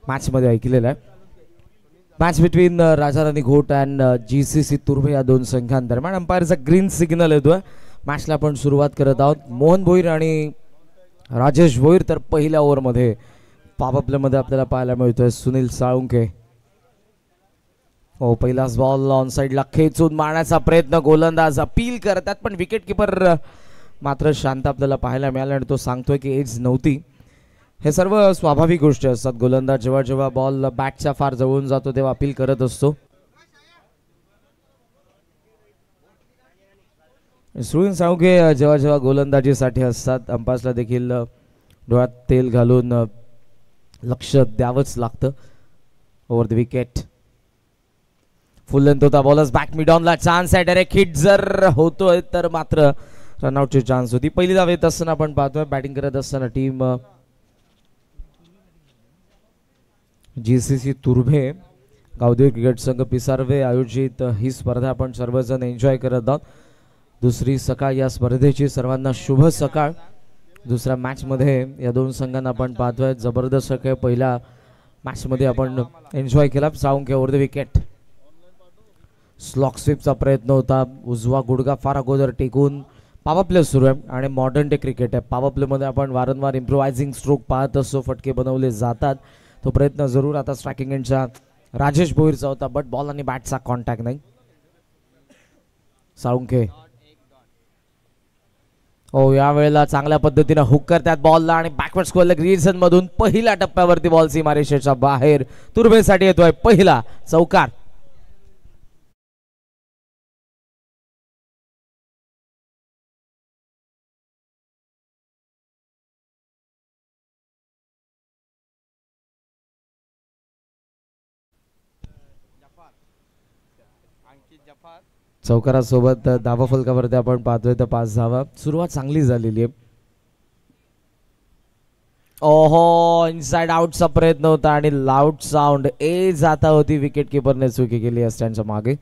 Match मध्ये ऐकलेलं आहे. मॅच बिटवीन राजाराणी घोट अँड GCC तुर्भे या दोन संघांदरम्यान अंपायरचा ग्रीन सिग्नल येतोय. मॅचला आपण सुरुवात करत आहोत. मोहन भोईर आणि राजेश भोईर तर पहिल्या ओव्हरमध्ये पावप्लेमध्ये आपल्याला पाहायला मिळतोय सुनील साळुंके. हो, पहिलाच बॉल ऑन साईडला खेचून मारण्याचा प्रयत्न, गोलंदाज अपील करतात पण विकेट किपर मात्र शांत आपल्याला पाहायला मिळाला आणि तो सांगतोय की एज नव्हती. हे सर्व स्वाभाविक गोष्टी असतात. गोलंदाज जेव्हा जेव्हा बॉल बॅटच्या फार जवळून जातो तेव्हा अपील करत असतो. सुनील साळुंके जेव्हा जेव्हा गोलंदाजीसाठी असतात अंपायर्सला देखील डोळ्यात तेल घालून लक्ष द्यावंच लागतं. Over the wicket full length होता. बॉलर्स बॅक मिड ऑनला चान्स आहे. डायरेक्ट हिट जर होतोय तर मात्र रनआउटची चान्स होती. पहिली धाव येत असताना आपण पाहतोय बॅटिंग करत असताना team GCC Turbhe Gavdevi cricket संघ पिसारवे आयोजित ही स्पर्धा आपण सर्वजण एन्जॉय करत आहोत. दुसरी सकाळ या स्पर्धेची. सर्वांना शुभ सकाळ. दुसऱ्या मॅच मध्ये या दोन संघांना आपण पाहतोय जबरदस्त खेळ पहिल्या मॅच मध्ये आपण एन्जॉय केला. Salunke over the wicket. Slog स्वीपचा प्रयत्न होता. उजवा गुडगा फार अगोदर टेकून पॉवर प्ले सुरू आहे आणि मॉडर्न डे क्रिकेट आहे. पॉवर प्ले मध्ये आपण वारंवार इम्प्रोवायझिंग स्ट्रोक पाहत असतो. फटके बनवले जातात. तो प्रयत्न जरूर आता स्ट्रायकिंग एंडचा राजेश भोईरचा होता बट बॉल आणि बॅटचा कॉन्टॅक्ट नाही. साळुंके हो, यावेळेला चांगल्या पद्धतीने हुक करतात बॉलला आणि बॅकवर्ड स्क्वेअर लेग रिजन मधून पहिल्या टप्प्यावरती बॉल सीमारेषेच्या बाहेर. तुर्भेसाठी येतोय पहिला चौकार. चौकारासोबत धावा फलकावरती आपण पाहतोय तर 5 धावा. सुरुवात चांगली झालेली आहे. ओहो, इनसाइड आउटचा प्रयत्न होता आणि लाऊड साऊंड ए जाता होती. विकेट किपरने चुकी केली असत्यांच्या मागे.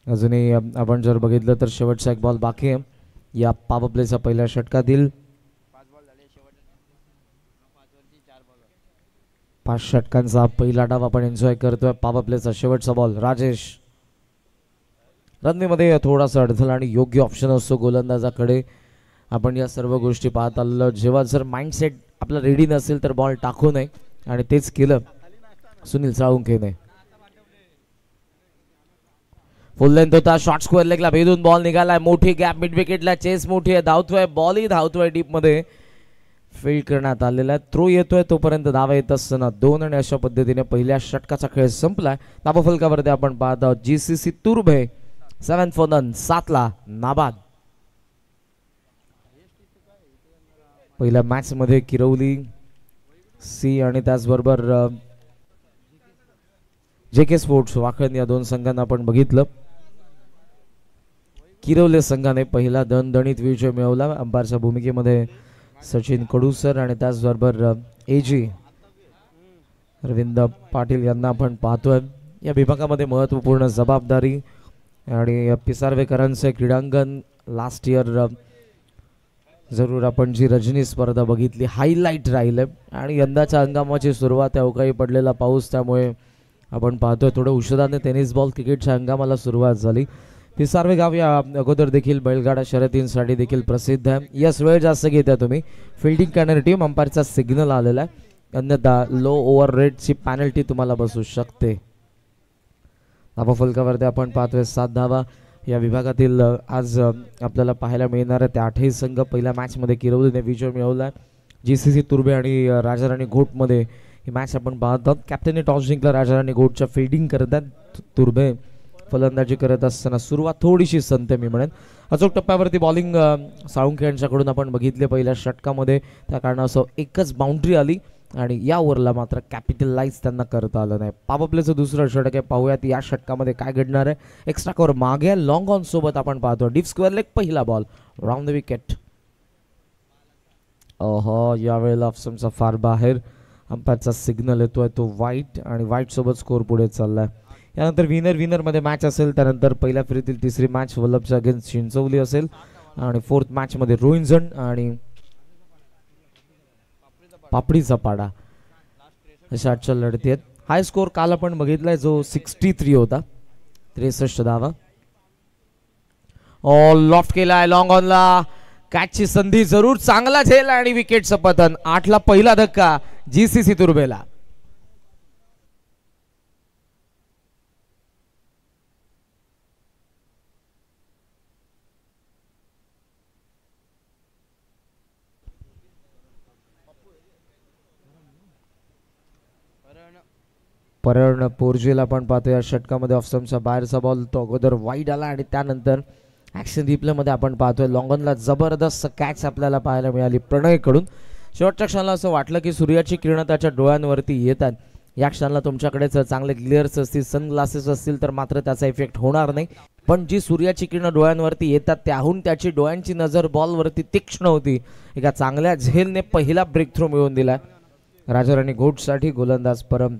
अजूनही आपण जर बघितलं तर शेवटचा एक बॉल बाकी आहे या पॉवर प्लेचा पहिल्या षटकातील. 5 षटकांचा पहिला डाव आपण एन्जॉय करतोय. पॉवर प्लेचा शेवटचा बॉल. राजेश रणनीतीमध्ये थोडासा अडथळा आणि योग्य ऑप्शन असतो गोलंदाजाकडे. आपण या सर्व गोष्टी पाहत आलो. जेव्हा जर माइंडसेट आपला रेडी नसेल तर बॉल टाकू नये आणि तेच केलं सुनील साळुंकेने. फुल लेंथ होता. शॉर्ट स्क्वेअर लेगला भेदून बॉल निघालाय. मोठी गॅप मिड विकेटला. चेस मोठी आहे. धावतोय बॉलही धावतोय डीप मध्ये. फील्ड करण्यात आलेला आहे. थ्रो येतोय तोपर्यंत धावा येत असताना 2 आणि अशा पद्धतीने पहिल्या षटकाचा खेळ संपलाय. धावा फलकावरती आपण पाहत आहोत GCC तुर्भे 7 for none 7 ला नाबाद. पहिल्या मॅच मध्ये किरवली सी आणि त्याचबरोबर JK स्पोर्ट्स वाखण या दोन संघांना आपण बघितलं. किरवले संघाने पहिला दणदणीत विजय मिळवला. अंपायरच्या भूमिकेमध्ये सचिन कडूसर आणि त्याचबरोबर AG अरविंद पाटील यांना आपण पाहतोय. या विभागामध्ये महत्त्वपूर्ण जबाबदारी आणि पिसारवेकरांचे क्रीडांगण लास्ट इयर जरूर आपण जी रजनी स्पर्धा बघितली हायलाईट राहिले आणि यंदाच्या हंगामाची सुरुवात अवकाळी पडलेला पाऊस त्यामुळे आपण पाहतोय थोडं उशिराने टेनिस बॉल क्रिकेटच्या हंगामाला सुरुवात झाली. पिसारवे गाव या अगोदर देखील बैलगाडा शर्यतींसाठी देखील प्रसिद्ध आहे. यस, वेळ जास्त घेत्या तुम्ही. फिल्डिंग करणारी टीम अंपायरचा सिग्नल आलेला आहे. अन्यथा लो ओव्हर रेटची पॅनल्टी तुम्हाला बसू शकते. धावा फलकावरती आपण पाहतोय 7 धावा. या विभागातील आज आपल्याला पाहायला मिळणार आहे ते 8ही संघ. पहिल्या मॅचमध्ये किरवलीने विजय मिळवला. GCC तुर्भे आणि राजाराणी घोटमध्ये ही मॅच आपण पाहत आहोत. कॅप्टनने टॉस जिंकला. राजाराणी घोटच्या फिल्डिंग करतात. तुर्भे फलंदाजी करत असताना सुरुवात थोडीशी संत मी म्हणेन. अचूक टप्प्यावरती बॉलिंग साळुंके यांच्याकडून आपण बघितले पहिल्या षटकामध्ये. त्या कारणास्तव एकच बाउंड्री आली आणि या ओव्हरला मात्र कॅपिटलाइज त्यांना करता आलं नाही. पॉवर प्लेचं दुसरं षटक आहे. पाहूयात या षटकामध्ये काय घडणार आहे. एक्स्ट्रा कव्हर मागे लॉंग ऑन सोबत आपण पाहतो. डीप स्क्वेअर लेग पहिला बॉल राऊंड द विकेट. यावेळेला ऑप्शनचा फार बाहेर. अंपायरचा सिग्नल येतोय तो वाईट आणि वाईट सोबत स्कोर पुढे चाललाय. यानंतर विनर मध्ये मॅच असेल. त्यानंतर पहिल्या फेरीतील तिसरी मॅच वल्लभच्या अगेन्स्ट चिंचवली असेल आणि 4th मॅच मध्ये रोहिंजन आणि पापडीचा पाडा अशा आजच्या लढती आहेत. हाय स्कोर काल आपण बघितलाय जो 63 होता, 63 धावा. लॉफ्ट केलाय लॉंग ऑनला, कॅचची संधी जरूर, चांगला झेल आणि विकेटचं पतन. 8ला पहिला धक्का जीसीसी तुर्भेला. परण पोर्जेला आपण पाहतो या षटकामध्ये ऑफस्टंपच्या बाहेरचा बॉल तो अगोदर वाईड आला आणि त्यानंतर ॲक्शन रिप्ले मध्ये आपण पाहतोय लॉंगॉनला जबरदस्त कॅच आपल्याला पाहायला मिळाली प्रणयकडून. शेवटच्या क्षणाला असं वाटलं की सूर्याची किरणं त्याच्या डोळ्यांवरती येतात. या क्षणाला तुमच्याकडेच चांगले ग्लिअर्स असतील, सनग्लासेस असतील तर मात्र त्याचा इफेक्ट होणार नाही. पण जी सूर्याची किरणं डोळ्यांवरती येतात त्याहून त्याची डोळ्यांची नजर बॉलवरती तीक्ष्ण होती. एका चांगल्या झेलने पहिला ब्रेक थ्रू मिळवून दिला राजाराणी घोटसाठी गोलंदाज परम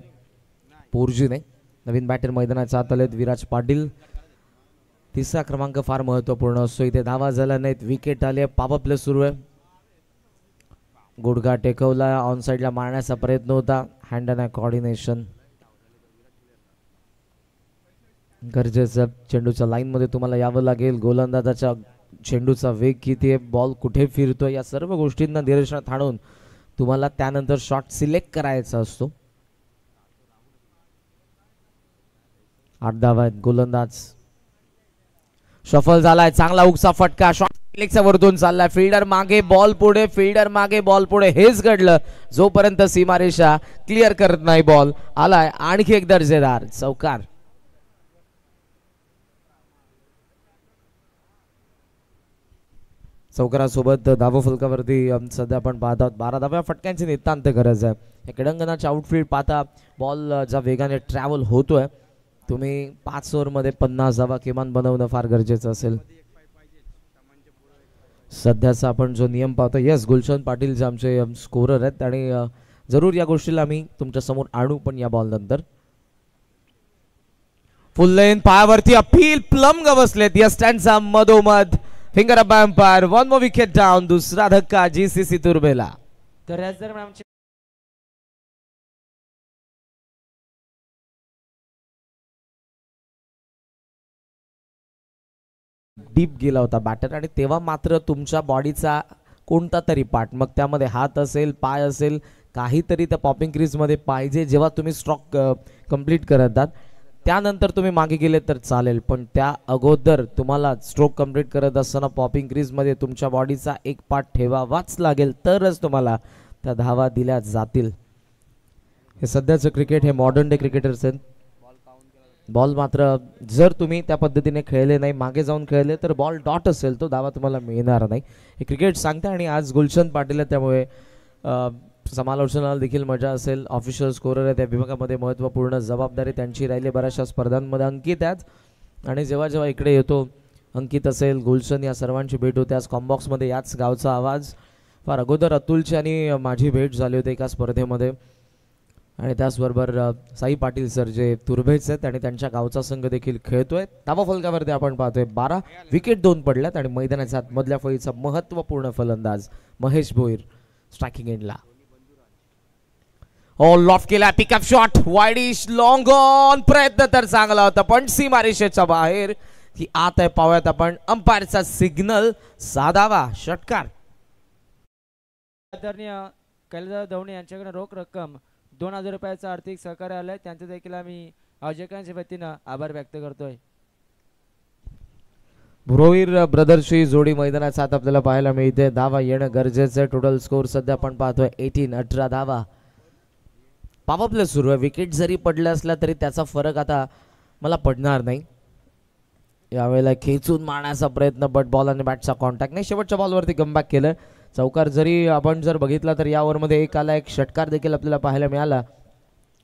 पोर्जीने. नवीन बॅटर मैदानाच्या आत आलेत विराज पाटील. तिसरा क्रमांक फार महत्वपूर्ण असतो इथे. धावा झाल्या नाहीत, विकेट आले, पॉवर प्ले सुरू आहे. गुडघा टेकवला, ऑन साईडला मारण्याचा प्रयत्न होता. हँड अँड कॉर्डिनेशन गरजेचं. चेंडूच्या लाईन मध्ये तुम्हाला यावं लागेल. गोलंदाजाच्या चेंडूचा वेग किती आहे, बॉल कुठे फिरतोय, या सर्व गोष्टींना निरीक्षणात आणून तुम्हाला त्यानंतर शॉट सिलेक्ट करायचा असतो. 8 धावा आहेत. गोलंदाज शफल झालाय, चांगला उगचा फटका, शॉट सिलेक्टच्या वरतून चाललाय. फिल्डर मागे बॉल पुढे, फिल्डर मागे बॉल पुढे, हेच घडलं जोपर्यंत सीमारेषा क्लिअर करत नाही. बॉल आलाय आणखी एक दर्जेदार चौकार. चौकारासोबत धावा फलकावरती सध्या आपण पाहत आहोत 12 धाव्या फटक्यांची नितांत गरज आहे. या क्रीडांगणाच्या आउटफील्ड पाहता बॉल ज्या वेगाने ट्रॅव्हल होतोय, तुम्ही 5 ओव्हरमध्ये 50 धावा किमान बनवणं फार गरजेचं असेल. सध्याचा आपण जो नियम पाहतो, यस गुलशन पाटील जे आमचे स्कोरर आहेत आणि जरूर या गोष्टीला आम्ही तुमच्या समोर आणू पण या बॉल नंतर. फुल लेन पायावरती अपील, प्लम गवसलेत यस त्यांचा मधोमध. Finger up umpire, 1 more wicket down. दुसरा धक्का जीसीसी तुर्भेला. तर याच दरम्यान आमचे डीप गेला होता बॅटर आणि तेव्हा मात्र तुमच्या बॉडीचा कोणता तरी पार्ट, मग त्यामध्ये हात असेल, पाय असेल, काहीतरी त्या पॉपिंग क्रीज मध्ये पाहिजे. जेव्हा तुम्ही स्ट्रोक कंप्लीट करतात त्यानंतर तुम्ही मागे गेले तर चालेल, पण त्या अगोदर तुम्हाला स्ट्रोक कंप्लीट करत असताना पॉपिंग क्रीज मध्ये तुमच्या बॉडीचा एक पार्ट ठेवावाच लागेल, तरच तुम्हाला त्या धावा दिल्या जातील. हे सध्याचं क्रिकेट, हे मॉडर्न डे क्रिकेटर्स आहेत. बॉल मात्र जर तुम्ही त्या पद्धतीने खेळले नाही, मागे जाऊन खेळले तर बॉल डॉट असेल, तो धावा तुम्हाला मिळणार नाही. हे क्रिकेट सांगते आणि आज गुलशन पाटील आहे त्यामुळे समालोचनाला देखील मजा असेल. ऑफिशियल स्कोरर आहे त्या विभागामध्ये, महत्त्वपूर्ण जबाबदारी त्यांची राहिली. बऱ्याचशा स्पर्धांमध्ये अंकित आहेत आणि जेव्हा जेव्हा इकडे येतो अंकित असेल, गुलशन, या सर्वांची भेट होते. आज कॉम्बॉक्समध्ये याच गावचा आवाज. फार अगोदर अतुलची आणि माझी भेट झाली होती एका स्पर्धेमध्ये आणि त्याचबरोबर साई पाटील सर जे तुर्भेच आहेत आणि त्यांच्या गावचा संघ देखील खेळतोय. धावा फलकावरती आपण पाहतोय 12 विकेट 2 पडल्यात आणि मैदानाच्या मधल्या फळीचा महत्त्वपूर्ण फलंदाज महेश भोईर स्ट्रायकिंग एंडला. लॉफ्ट केला, pickup shot, widish long on, प्रयत्न तर चांगला होता पण सीमारेषेच्या बाहेर. ही आत आहे, पाहूयात आपण अंपायरचा सिग्नल. साधावा षटकार. आदरणीय कैलास धवणे यांच्याकडे रोख रक्कम 2000 रुपयाचं आर्थिक सहकार्य आलंय, त्यांचं देखील आम्ही आयोजकांच्या वतीनं आभार व्यक्त करतोय. भुरोवीर ब्रदर्सची जोडी मैदानाच्या आत आपल्याला पाहायला मिळते. धावा येणं गरजेचं आहे. टोटल स्कोर सध्या आपण पाहतोय 18 धावा. पॉवर प्ले सुरू आहे. विकेट जरी पडले असला तरी त्याचा फरक आता मला पडणार नाही. यावेळेला खेचून मारण्याचा प्रयत्न, बट बॉल आणि बॅटचा कॉन्टॅक्ट नाही. शेवटच्या बॉलवरती कमबॅक केलं. चौकार जरी आपण जर बघितला तर या ओव्हरमध्ये एक आला, एक षटकार देखील आपल्याला पाहायला मिळाला,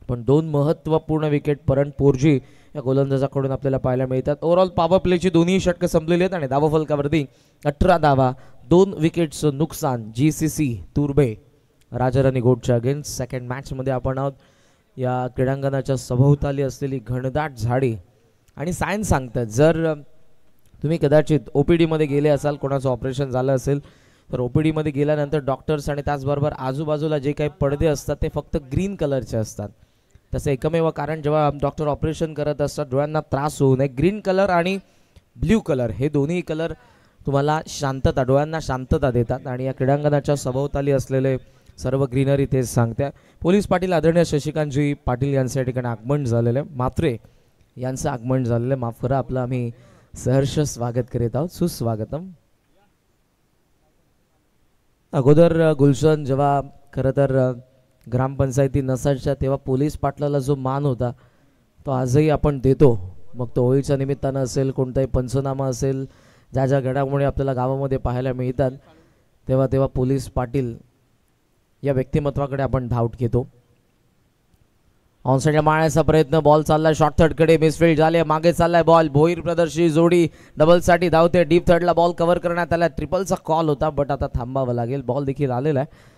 पण 2 महत्त्वपूर्ण विकेट परण पोर्जी या गोलंदाजाकडून आपल्याला पाहायला मिळतात. ओव्हरऑल पॉवर प्लेची दोन्ही षटकं संपलेली आहेत आणि धावा फलकावरती 18 धावा, 2 विकेटचं नुकसान. जीसीसी तुर्भे राजाराणी गोटच्या अगेन्स्ट. सेकंड मॅचमध्ये आपण आहोत. या क्रीडांगणाच्या सभोवताली असलेली घनदाट झाडी आणि सायन्स सांगतात, जर तुम्ही कदाचित OPD मध्ये गेले असाल, कोणाचं ऑपरेशन झालं असेल तर OPD मध्ये गेल्यानंतर डॉक्टर्स आणि त्याचबरोबर आजूबाजूला जे काही पडदे असतात ते फक्त ग्रीन कलरचे असतात. तसे एकमेव कारण जेव्हा डॉक्टर ऑपरेशन करत असतात डोळ्यांना त्रास होऊ नये, ग्रीन कलर आणि ब्ल्यू कलर हे दोन्ही कलर तुम्हाला शांतता, डोळ्यांना शांतता देतात आणि या क्रीडांगणाच्या सभोवताली असलेले सर्व ग्रीनरी तेच सांगते. पोलीस पाटील आदरणीय शशिकांतजी पाटील यांचं या ठिकाणी आगमन झालेलं आहे, म्हात्रे यांचं आगमन झालेलं आहे. माफ करा, आपलं आम्ही सहर्ष स्वागत करीत आहोत. सुस्वागतम. अगोदर गुलशन जेव्हा खरं तर ग्रामपंचायती नसायच्या तेव्हा पोलीस पाटलाला जो मान होता तो आजही आपण देतो. मग तो होळीच्या निमित्तानं असेल, कोणताही पंचनामा असेल, ज्या ज्या घडामोडी आपल्याला गावामध्ये पाहायला मिळतात तेव्हा तेव्हा पोलीस पाटील या व्यक्तिमत्वाकडे आपण धावत घेतो. ऑनसाइडला मारण्याचा प्रयत्न, बॉल चाललाय शॉर्ट थर्डकडे, मिसफिल्ड झाले, मागे चाललाय बॉल, भोईर प्रदर्शी जोडी डबलसाठी धावते, डीप थर्डला बॉल कव्हर करण्यात आला, ट्रिपलचा कॉल होता बट आता थांबावं लागेल. बॉल देखील आलेला आहे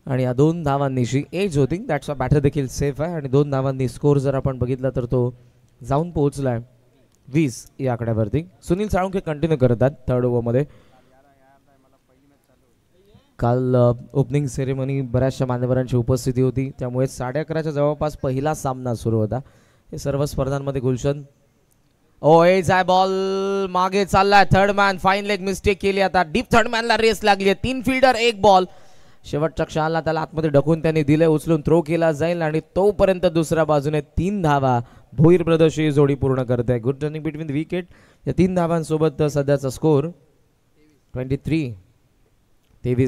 आणि या 2 धावांनीशी एज होती, दॅट्स अ बॅटर देखील सेफ आहे आणि 2 धावांनी स्कोर जर आपण बघितला तर तो जाऊन पोहोचलाय 20 या आकड्यावरती. सुनील साळुंखे कंटिन्यू करतात थर्ड ओव्हरमध्ये. काल ओपनिंग सेरेमनी बऱ्याचशा मान्यवरांची उपस्थिती होती, त्यामुळे 11:30च्या जवळपास पहिला सामना सुरू होता. हे सर्व स्पर्धांमध्ये गुलशन एज आहे, बॉल मागे चाललाय, third man fine leg mistake केली, आता डीप थर्ड मॅनला रेस लागली आहे, 3 फिल्डर 1 बॉल, शेवटच्या क्षणाला त्याला आतमध्ये ढकून त्यांनी दिले, उचलून थ्रो केला जाईल आणि तोपर्यंत दुसऱ्या बाजूने 3 धावा भोईर प्रदर्शी जोडी पूर्ण करते. Good running between the wicket. या 3 धावांसोबत सध्याचा स्कोर 23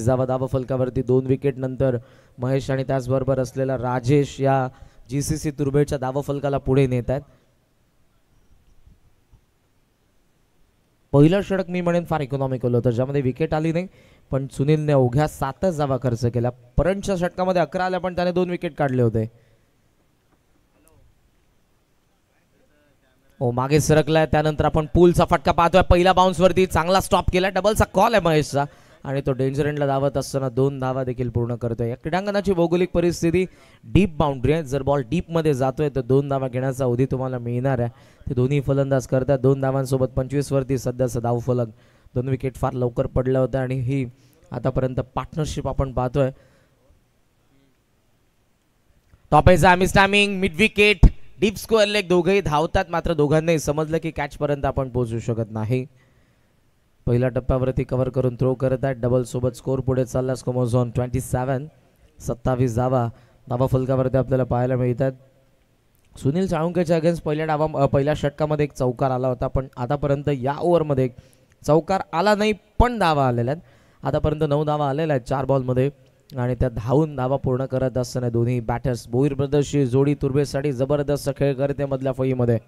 धावा धावा फलकावरती. 2 विकेट नंतर महेश आणि त्याचबरोबर असलेला राजेश या GCC तुर्भेच्या धावा फलकाला पुढे नेत आहेत. पहिलं षटक मी म्हणेन फार इकॉनॉमिकल होतं, ज्यामध्ये विकेट आली नाही पण सुनीलने अवघ्या 7च धावा खर्च केल्या. परंतच्या षटकामध्ये 11 आल्या पण त्याने 2 विकेट काढले होते. मागे सरकलाय, त्यानंतर आपण पूलचा फटका पाहतोय, पहिला बाउन्स वरती चांगला स्टॉप केला, डबलचा कॉल आहे महेशचा आणि तो डेंजर एंडला धावत असताना 2 धावा देखील पूर्ण करतोय. या क्रीडांगणाची भौगोलिक परिस्थिती डीप बाउंड्री आहे, जर बॉल डीप मध्ये जातोय तर 2 धावा घेण्याचा अवधी तुम्हाला मिळणार आहे. ते दोन्ही फलंदाज करतात. 2 धावांसोबत 25 वरती सध्याचा धाव फलक. 2 विकेट फार लवकर पडल्या होत्या आणि ही आतापर्यंत पार्टनरशिप आपण पाहतोय. Top edge miss timing, mid wicket, deep square leg, दोघेही धावतात मात्र दोघांनाही समजलं की कॅच पर्यंत आपण पोहोचू शकत नाही. पहिल्या टप्प्यावरती कव्हर करून थ्रो करत आहेत. डबल सोबत स्कोर पुढे चालला. स्कोर झोन 27, 27 धावा धावा फलकावरती आपल्याला पाहायला मिळतात. सुनील साळुंखेच्या अगेन्स्ट पहिल्या षटकामध्ये एक चौकार आला होता, पण आतापर्यंत या ओव्हरमध्ये एक चौकार आला नाही पण धावा आलेल्या आहेत. आतापर्यंत 9 धावा आलेल्या आहेत 4 बॉलमध्ये आणि त्या धावून धावा पूर्ण करत असताना दोन्ही बॅटर्स भोईर प्रदर्शी जोडी तुर्भेसाठी जबरदस्त खेळ करते. मधल्या फळीमध्ये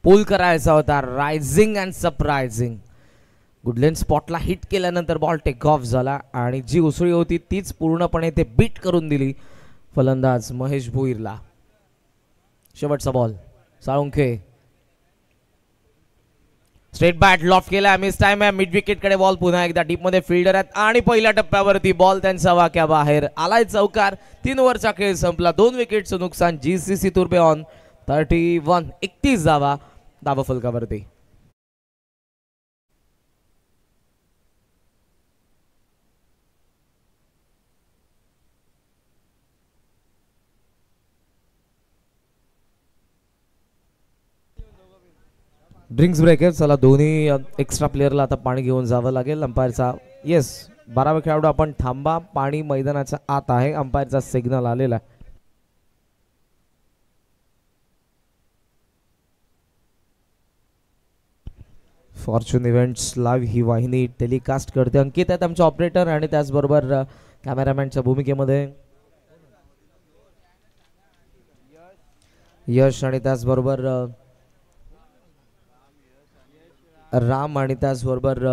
पूल करायचा होता, रायझिंग अँड सरप्रायझिंग. गुडलेन स्पॉटला हिट केल्यानंतर बॉल टेक ऑफ झाला आणि जी उसळी होती तीच पूर्णपणे ते बीट करून दिली फलंदाज महेश भोईरला. शेवटचा ball Salunkhe straight bat loft केला, मिस टाइम आहे. मिड विकेट कडे बॉल पुन्हा एकदा डीप मध्ये फिल्डर आहेत आणि पहिल्या टप्प्यावरती बॉल त्यांचा वाक्या बाहेर आलाय. चौकार. 3 ओव्हरचा खेळ संपला. 2 विकेटचं नुकसान. GCC तुर्भे ऑन 31, 31 धावा धावा फलकावरती. ड्रिंक्स ब्रेक आहे. चला दोन्ही एक्स्ट्रा प्लेअरला आता पाणी घेऊन जावं लागेल. अंपायरचा 12वा खेळाडू आपण थांबा, पाणी मैदानाच्या आत आहे. अंपायरचा सिग्नल आलेला आहे. फॉर्च्यून इव्हेंट्स लाईव्ह ही वाहिनी टेलिकास्ट करते. अंकित आहेत आमचे ऑपरेटर आणि त्याचबरोबर कॅमेरामॅनच्या भूमिकेमध्ये यश आणि त्याचबरोबर राम आणि त्याचबरोबर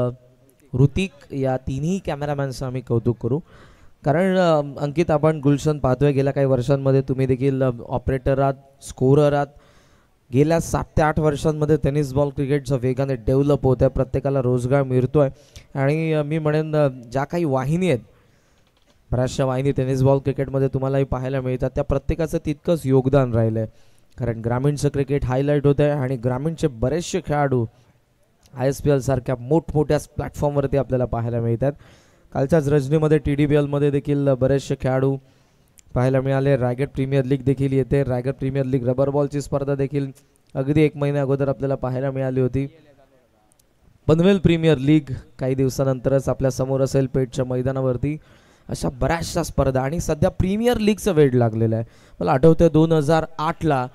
ऋतिक या तिन्ही कॅमेरामॅनचं आम्ही कौतुक करू. कारण अंकित आपण गुलशन पाहतोय गेल्या काही वर्षांमध्ये तुम्ही देखील ऑपरेटर आहात, स्कोरर आहात. गेल्या 7 ते 8 वर्षांमध्ये टेनिस बॉल क्रिकेटचं वेगाने डेव्हलप होत आहे, प्रत्येकाला रोजगार मिळतोय आणि मी म्हणेन ज्या काही वाहिनी आहेत, बऱ्याचशा वाहिनी टेनिस बॉल क्रिकेटमध्ये तुम्हालाही पाहायला मिळतात, त्या प्रत्येकाचं तितकंच योगदान राहिलं आहे. कारण ग्रामीणचं क्रिकेट हायलाईट होत आहे आणि ग्रामीणचे बरेचसे खेळाडू ISPL सारख्या मोठमोठ्या प्लॅटफॉर्मवरती आपल्याला पाहायला मिळतात. कालच्याच रजनीमध्ये TDBL मध्ये देखील बरेचसे खेळाडू पाहायला मिळाले. रायगड प्रीमियर लीग देखील येते. रायगड प्रीमियर लीग रबर बॉलची स्पर्धा देखील अगदी 1 महिन्या अगोदर आपल्याला पाहायला मिळाली होती. पनवेल प्रीमियर लीग काही दिवसानंतरच आपल्या समोर असेल पेठच्या मैदानावरती. अशा बऱ्याचशा स्पर्धा आणि सध्या प्रीमियर लीगचं वेळ लागलेलं आहे. मला आठवतं 2008ला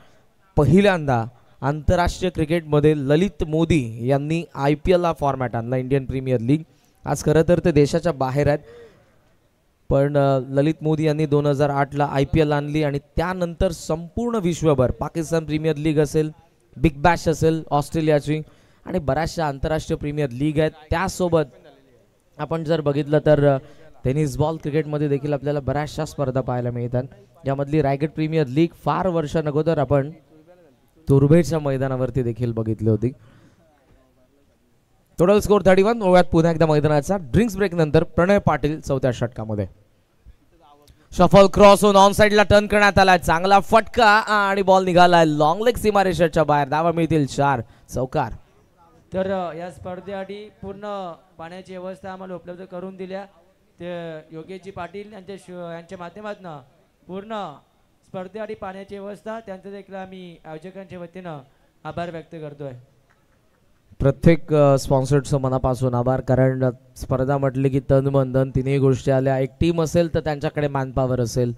पहिल्यांदा आंतरराष्ट्रीय क्रिकेटमध्ये ललित मोदी यांनी IPL हा फॉर्मॅट आणला, इंडियन प्रीमियर लीग. आज खरं तर ते देशाच्या बाहेर आहेत, पण ललित मोदी यांनी 2008ला IPL आणली आणि त्यानंतर संपूर्ण विश्वभर पाकिस्तान प्रीमियर लीग असेल, बिग बॅश असेल ऑस्ट्रेलियाची आणि बऱ्याचशा आंतरराष्ट्रीय प्रीमियर लीग आहेत. त्यासोबत आपण जर बघितलं तर टेनिस बॉल क्रिकेटमध्ये देखील आपल्याला बऱ्याचशा स्पर्धा पाहायला मिळतात. यामधली रायगड प्रीमियर लीग फार वर्षांअगोदर आपण तुर्भेच्या मैदानावरती देखील बघितली होती. Total score 31. ओव्यात पुन्हा एकदा मैदानाचा ड्रिंक्स ब्रेक नंतर प्रणय पाटील चौथ्या षटकामध्ये. शफल क्रॉस होऊन ऑन साइडला टर्न करण्यात आलाय. चांगला फटका आणि बॉल निघालाय लॉंग लेग सीमारेषेच्या बाहेर. धावा मिळतील 4. चौकार. तर या स्पर्धेसाठी पूर्ण पाण्याची व्यवस्था आम्हाला उपलब्ध करून दिल्या ते योगेशजी पाटील यांच्या माध्यमातून पूर्ण स्पर्धेसाठी पाण्याची व्यवस्था त्यांचं देखील आम्ही आयोजकांच्या वतीनं आभार व्यक्त करतोय. प्रत्येक स्पॉन्सरचं मनापासून आभार, कारण स्पर्धा म्हटली की तन मन धन तिन्ही गोष्टी आल्या. एक टीम असेल तर त्यांच्याकडे मॅनपॉवर असेल,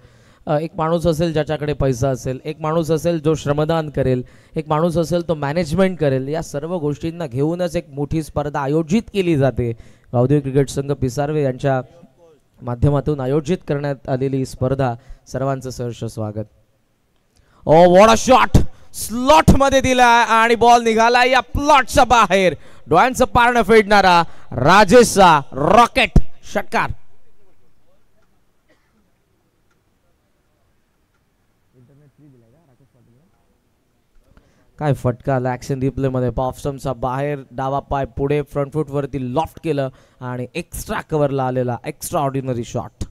एक माणूस असेल ज्याच्याकडे पैसा असेल, एक माणूस असेल जो श्रमदान करेल, एक माणूस असेल तो मॅनेजमेंट करेल. या सर्व गोष्टींना घेऊनच एक मोठी स्पर्धा आयोजित केली जाते. गावदेवी क्रिकेट संघ पिसारवे यांच्या माध्यमातून आयोजित करण्यात आलेली स्पर्धा. सर्वांचं सहर्ष स्वागत. ओ व्हॉट अ शॉट, स्लॉट मध्ये दिला आणि बॉल निघाला या प्लॉटच्या बाहेर. डोळ्यांचं पारणं फेडणारा राजेशचा रॉकेट षटकार. काय फटका आला ऍक्शन रिप्ले मध्ये. पॉफस्टमचा बाहेर डावा पाय पुढे फ्रंट फूट वरती लॉफ्ट केलं आणि एक्स्ट्रा कव्हरला आलेला extraordinary shot.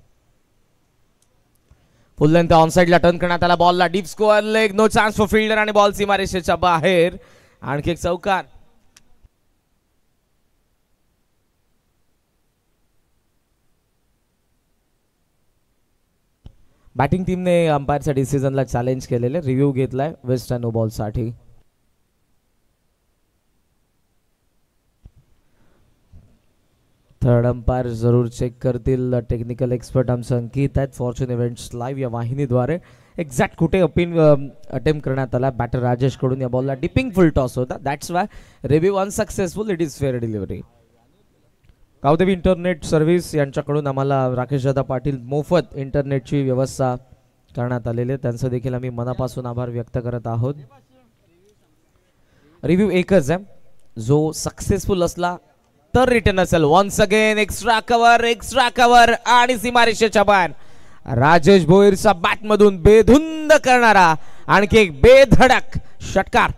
Full length on साइडला टर्न करण्यात आला. बॉलला deep square leg, no chance for fielder आणि बॉल सीमारेषेच्या बाहेर. आणखी एक चौकार. बॅटिंग टीमने अंपायरच्या डिसिजनला चॅलेंज केलेले, रिव्ह्यू घेतलाय वेस्ट नो बॉल साठी. थर्ड अंपायर जरूर चेक करतील. टेक्निकल एक्सपर्ट आमचे अंकित आहेत फॉर्च्यून इव्हेंट्स लाईव्ह या वाहिनीद्वारे. एक्झॅक्ट कुठे अटेम्प्ट करण्यात आला बॅटर राजेश कडून. या बॉलला डिपिंग फुल टॉस होता, that's why review unsuccessful. It is fair delivery. Gavdevi internet service यांच्याकडून आम्हाला राकेश दादा पाटील मोफत इंटरनेटची व्यवस्था करण्यात आलेली, त्यांचं देखील आम्ही मनापासून आभार व्यक्त करत आहोत. रिव्ह्यू एकच आहे, जो सक्सेसफुल असला तर रिटर्न असेल. वन्स अगेन एक्स्ट्रा कव्हर आणि सीमारेषेच्या बाहेर. राजेश भोईरचा बॅट मधून बेधुंद करणारा आणखी एक बेधडक षटकार.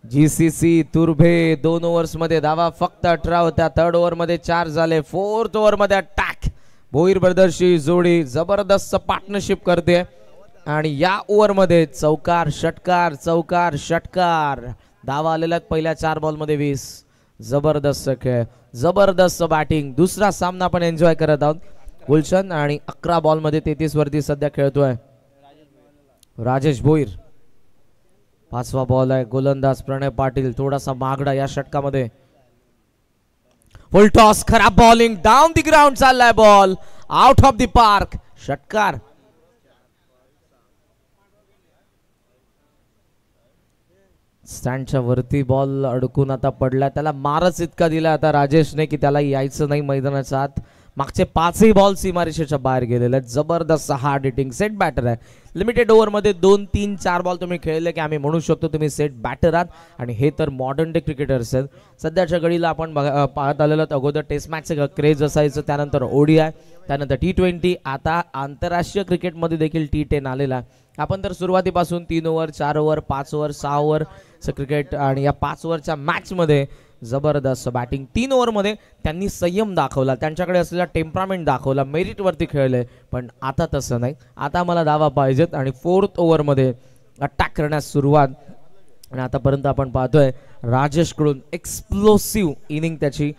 GCC तुर्भे 2 ओव्हर्स मध्ये धावा फक्त 18 होत्या. थर्ड ओव्हर मध्ये 4 झाले. फोर्थ ओव्हर मध्ये अटॅक. भोईर ब्रदर्सची जोडी जबरदस्त पार्टनरशिप करते आणि या ओव्हर मध्ये चौकार षटकार चौकार षटकार. धावा आलेल्या पहिल्या 4 बॉल मध्ये 20. जबरदस्त खेळ, जबरदस्त बॅटिंग. दुसरा सामना आपण एन्जॉय करत आहोत. गुलशन आणि 11 बॉल मध्ये 33 वरती सध्या खेळतोय राजेश भोईर. 5वा बॉल आहे. गोलंदाज प्रणय पाटील थोडासा मागडा या षटकामध्ये. फुल टॉस, खराब बॉलिंग, डाऊन द ग्राउंड चाललाय ball, out of the park. षटकार. स्टँडच्या वरती बॉल अडकून आता पडला. त्याला मारच इतका दिला आता राजेशने की त्याला यायचं नाही मैदानाच्या आत. मागचे 5ही बॉल सीमारेषेच्या बाहेर गेलेले आहेत. जबरदस्त हार्ड हिटिंग सेट बॅटर आहे. लिमिटेड ओव्हर मध्ये 2, 3, 4 बॉल तुम्ही खेळले की आम्ही म्हणू शकतो तुम्ही सेट बॅटर आहात. आणि हे तर मॉडर्न डे क्रिकेटर्स आहेत. सध्याच्या घडीला आपण पाहत आलेलो अगोदर टेस्ट मॅचचं क्रेज असायचं, त्यानंतर ODI, त्यानंतर T20, आता आंतरराष्ट्रीय क्रिकेटमध्ये देखील T10 आलेला. आपण तर सुरुवातीपासून 3 ओव्हर 4 ओव्हर 5 ओव्हर 6 ओव्हरचं क्रिकेट आणि या 5 ओव्हरच्या मॅचमध्ये जबरदस्त बॅटिंग. 3 ओव्हरमध्ये त्यांनी संयम दाखवला, त्यांच्याकडे असलेला टेम्परामेंट दाखवला, मेरिटवरती खेळले. पण आता तसं नाही, आता मला धावा पाहिजेत आणि 4th ओव्हरमध्ये अटॅक करण्यास सुरुवात आणि आतापर्यंत आपण पाहतोय राजेशकडून एक्सप्लोसिव्ह इनिंग त्याची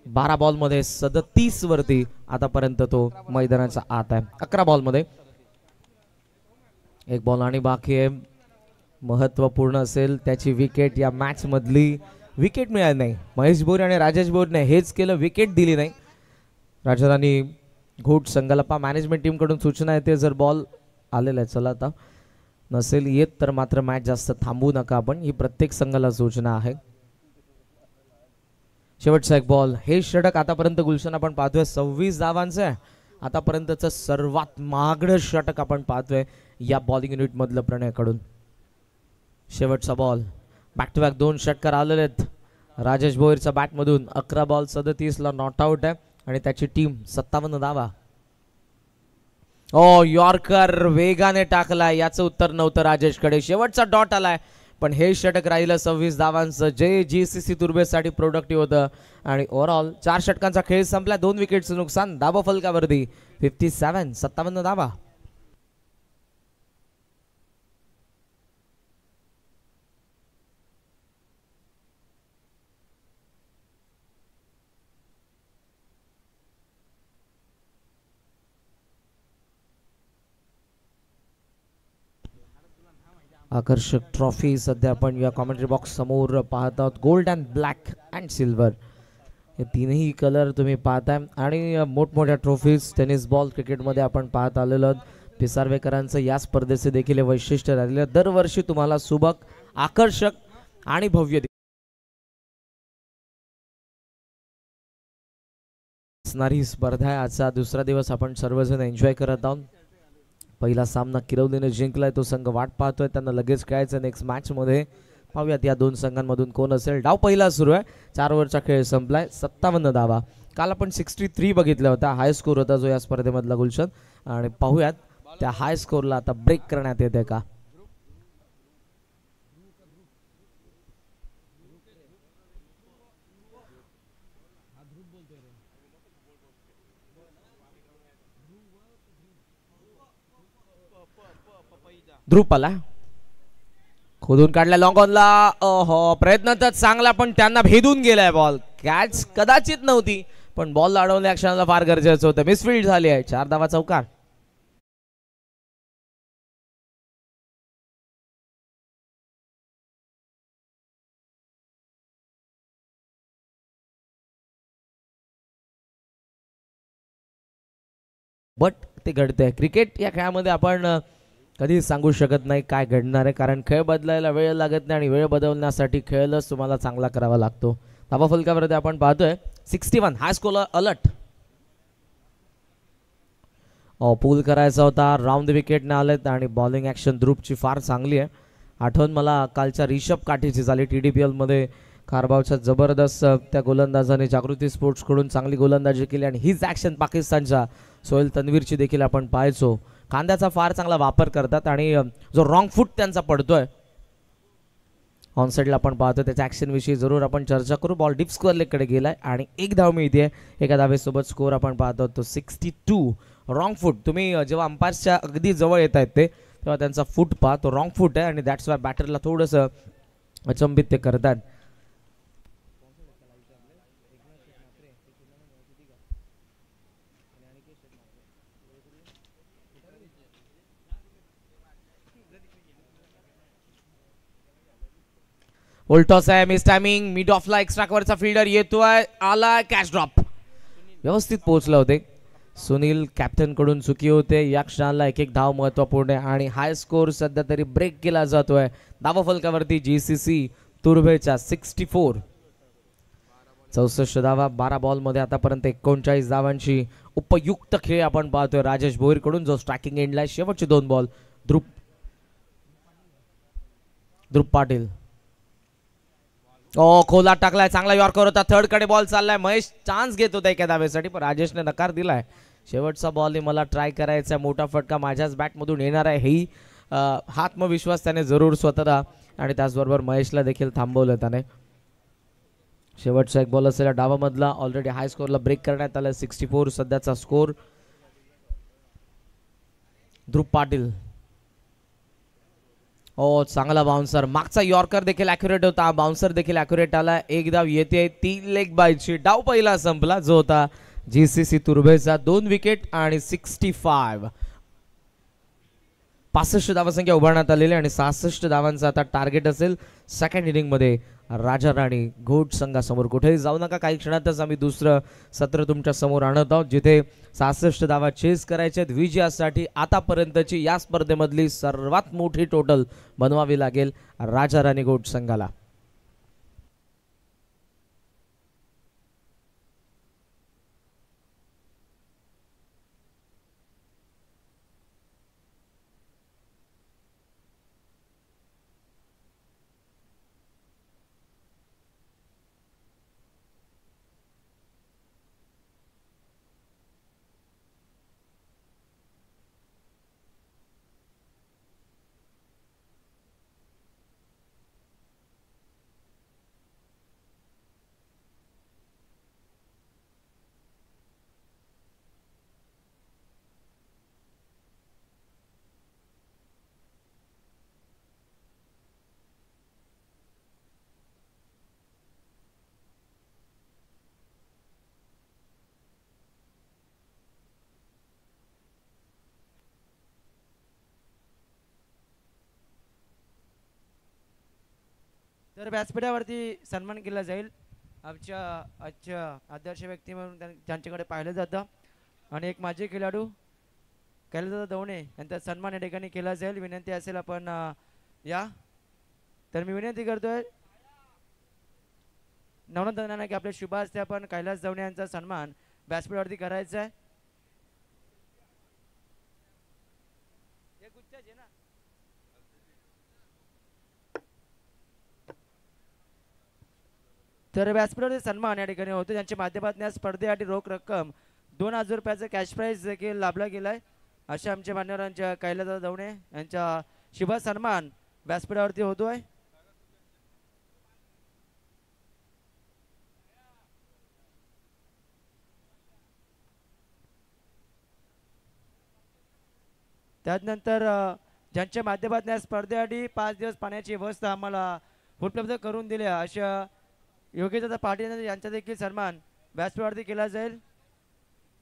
12 बॉलमध्ये 37 वरती आतापर्यंत तो मैदानाचा आत आहे. 11 बॉलमध्ये एक बॉल आणि बाकी आहे. महत्वपूर्ण असेल त्याची विकेट या मॅच मधली. विकेट मिळाली नाही. महेश बोरे आणि राजेश बोरने हेच केलं, विकेट दिली नाही. राजधानी घोट संघाला पा मॅनेजमेंट टीम कडून सूचना येते जर बॉल आलेला आहे, चला आता नसेल येत तर मात्र मॅच जास्त थांबवू नका आपण, ही प्रत्येक संघाला सूचना आहे. शेवटचा एक बॉल. हे षटक आतापर्यंत गुलशन आपण पाहतोय 26 धावांचं आहे. आतापर्यंतचं सर्वात महागडं षटक आपण पाहतोय या बॉलिंग युनिट मधलं प्रणयकडून. शेवटचा बॉल. बॅक टू बॅक 2 षटकार आलेले आहेत राजेश भोईरच्या बॅट मधून. 11 बॉल 37 ला नॉट आउट आहे आणि त्याची टीम 57 धावा. ओ यॉर्कर वेगाने टाकलाय, याचं उत्तर नव्हतं राजेशकडे. शेवटचा डॉट आलाय पण हे षटक राहिलं 26 धावांचं, जे GCC तुर्भेसाठी प्रोडक्टिव्ह होतं. आणि ओव्हरऑल 4 षटकांचा खेळ संपला. 2 विकेटचं नुकसान. धावा फलकावरती 57 57 धावा. आकर्षक ट्रॉफी सध्या आपण या कॉमेंट्री बॉक्स समोर पाहत आहोत. Gold and black and silver हे तीनही कलर तुम्ही पाहताय. आणि मोठमोठ्या ट्रॉफीज टेनिस बॉल क्रिकेटमध्ये आपण पाहत आलेलो आहोत. पिसारवेकरांचं या स्पर्धेचे देखील वैशिष्ट्य राहिलेलं. दरवर्षी तुम्हाला सुबक, आकर्षक आणि भव्य असणारी स्पर्धा आहे. आजचा दुसरा दिवस आपण सर्वजण एन्जॉय करत आहोत. पहिला सामना किरवलीने जिंकलाय, तो संघ वाट पाहतोय त्यांना लगेच खेळायचं नेक्स्ट मॅच मध्ये. पाहूयात या 2 संघांमधून कोण असेल. डाव पहिला सुरू आहे. 4 ओव्हरचा खेळ संपलाय. 57 धावा. काल आपण 63 बघितला होता, हाय स्कोर होता जो या स्पर्धेमधला गुलशन. आणि पाहूयात त्या हाय स्कोरला आता ब्रेक करण्यात येते का. ध्रुव आला, खोदून काढला लॉंग ऑनला. ओहो, प्रयत्न तर चांगला पण त्यांना भेदून गेलाय बॉल. कॅच कदाचित नव्हती पण बॉल अडवल्या क्षणाला फार गरजेचं होतं. मिसफिल्ड झाली आहे. 4 धावा चौकार. बट ते घडतंय. क्रिकेट या खेळामध्ये आपण कधी सांगू शकत नाही काय घडणार आहे, कारण खेळ बदलायला वेळ लागत नाही आणि वेळ बदलण्यासाठी खेळच तुम्हाला चांगला करावा लागतो. धावा फलकावरती आपण पाहतोय 61. हाय स्कोर अलर्ट. पूल करायचा होता. राऊंड विकेटने आलेत आणि बॉलिंग ॲक्शन ध्रुवची फार चांगली आहे. आठवण मला कालच्या रिषभ काठीची झाली. TDPL मध्ये खारबावच्या जबरदस्त त्या गोलंदाजाने जागृती स्पोर्ट्सकडून चांगली गोलंदाजी केली आणि हीच ॲक्शन पाकिस्तानच्या सोहेल तन्वीरची देखील आपण पाहायचो. खांद्याचा फार चांगला वापर करतात आणि जो रॉंग फूट त्यांचा पडतोय ऑनसाईडला आपण पाहतो, त्याच्या ॲक्शन विषयी जरूर आपण चर्चा करू. बॉल डीप स्कोअर लेगकडे गेलाय आणि 1 धाव मिळते. एका धावेसोबत स्कोअर आपण पाहतो तो 62. रॉंग फूट. तुम्ही जेव्हा अंपायर्सच्या अगदी जवळ येत आहेत ते तेव्हा त्यांचा फूट पहा, तो रॉंग फूट आहे आणि दॅट्स वाय बॅटरला थोडंसं अचंबित ते करतात. उलटॉस आहे. Miss timing. मिड ऑफला एक्स्ट्रा कव्हरचा फिल्डर येतोय. आला कॅच ड्रॉप. व्यवस्थित पोहोचले होते. सुनील कॅप्टन कडून चुकी होते. या क्षणाला 1 धाव महत्वपूर्ण आहे आणि हाय स्कोर सध्या तरी ब्रेक केला जातोय. धावा फलकावरती GCC तुर्भेच्या 64. 64 धावा 12 बॉलमध्ये आतापर्यंत 39 धावांची उपयुक्त खेळ आपण पाहतोय राजेश भोईर कडून, जो स्ट्रायकिंग एंडला. शेवटचे 2 बॉल. ध्रुव पाटील. खोला टाकलाय. चांगला यॉर्कर होता. थर्ड कडे बॉल चाललाय. महेश चान्स घेत होता एका धावेसाठी पण राजेशने नकार दिलाय. शेवटचा बॉल मला ट्राय करायचा. मोठा फटका माझ्याच बॅटमधून येणार आहे, हेही हा आत्मविश्वास त्याने जरूर स्वतःला आणि त्याचबरोबर महेशला देखील थांबवलं त्याने. शेवटचा एक बॉल असेल डावामधला. ऑलरेडी हाय स्कोरला ब्रेक करण्यात आला. 64 सध्याचा स्कोर. ध्रुव पाटील हो, चांगला बाउन्सर, मागचा यॉर्कर देखील ॲक्युरेट होता, बाउन्सर देखील ॲक्युरेट आला. एक धाव येते, 3 लेग बायची. डाव पहिला संपला जो होता GCC तुर्भेचा. 2 विकेट आणि 65. 65 धावसंख्या उभारण्यात आलेली आणि 66 धावांचा आता टार्गेट असेल सेकंड इनिंगमध्ये राजा राणी घोट संघासमोर. कुठेही जाऊ नका, काही क्षणातच आम्ही दुसरं सत्र तुमच्या समोर आणत आहोत, जिथे 66 धावा चेस करायच्या आहेत विजयासाठी. आतापर्यंतची या स्पर्धेमधली सर्वात मोठी टोटल बनवावी लागेल राजा राणी घोट संघाला. तर व्यासपीठावरती सन्मान केला जाईल आमच्या आजच्या आदर्श व्यक्ती म्हणून ज्यांच्याकडे पाहिलं जातं. आणि एक माजी खेळाडू कैलासदादा दवणे यांचा सन्मान या ठिकाणी केला जाईल. विनंती असेल आपण या. तर मी विनंती करतोय नवनाथ की आपले शुभ हस्ते आपण कैलास दवणे यांचा सन्मान व्यासपीठावरती करायचा आहे. तर व्यासपीठावरती सन्मान या ठिकाणी होतो, ज्यांच्या माध्यमातून या स्पर्धेसाठी रोख रक्कम 2,000 रुपयाचं कॅश प्राईज देखील लाभला गेलाय. अशा आमच्या मान्यवरांच्या कैलासदादा दवणे यांचा शुभ सन्मान व्यासपीठावरती होतोय. त्यानंतर ज्यांच्या माध्यमातून या स्पर्धेसाठी 5 दिवस पाण्याची व्यवस्था आम्हाला उपलब्ध करून दिल्या अशा योगेशदादा पाटील यांचा देखील सन्मान व्यासपीठावरती केला जाईल.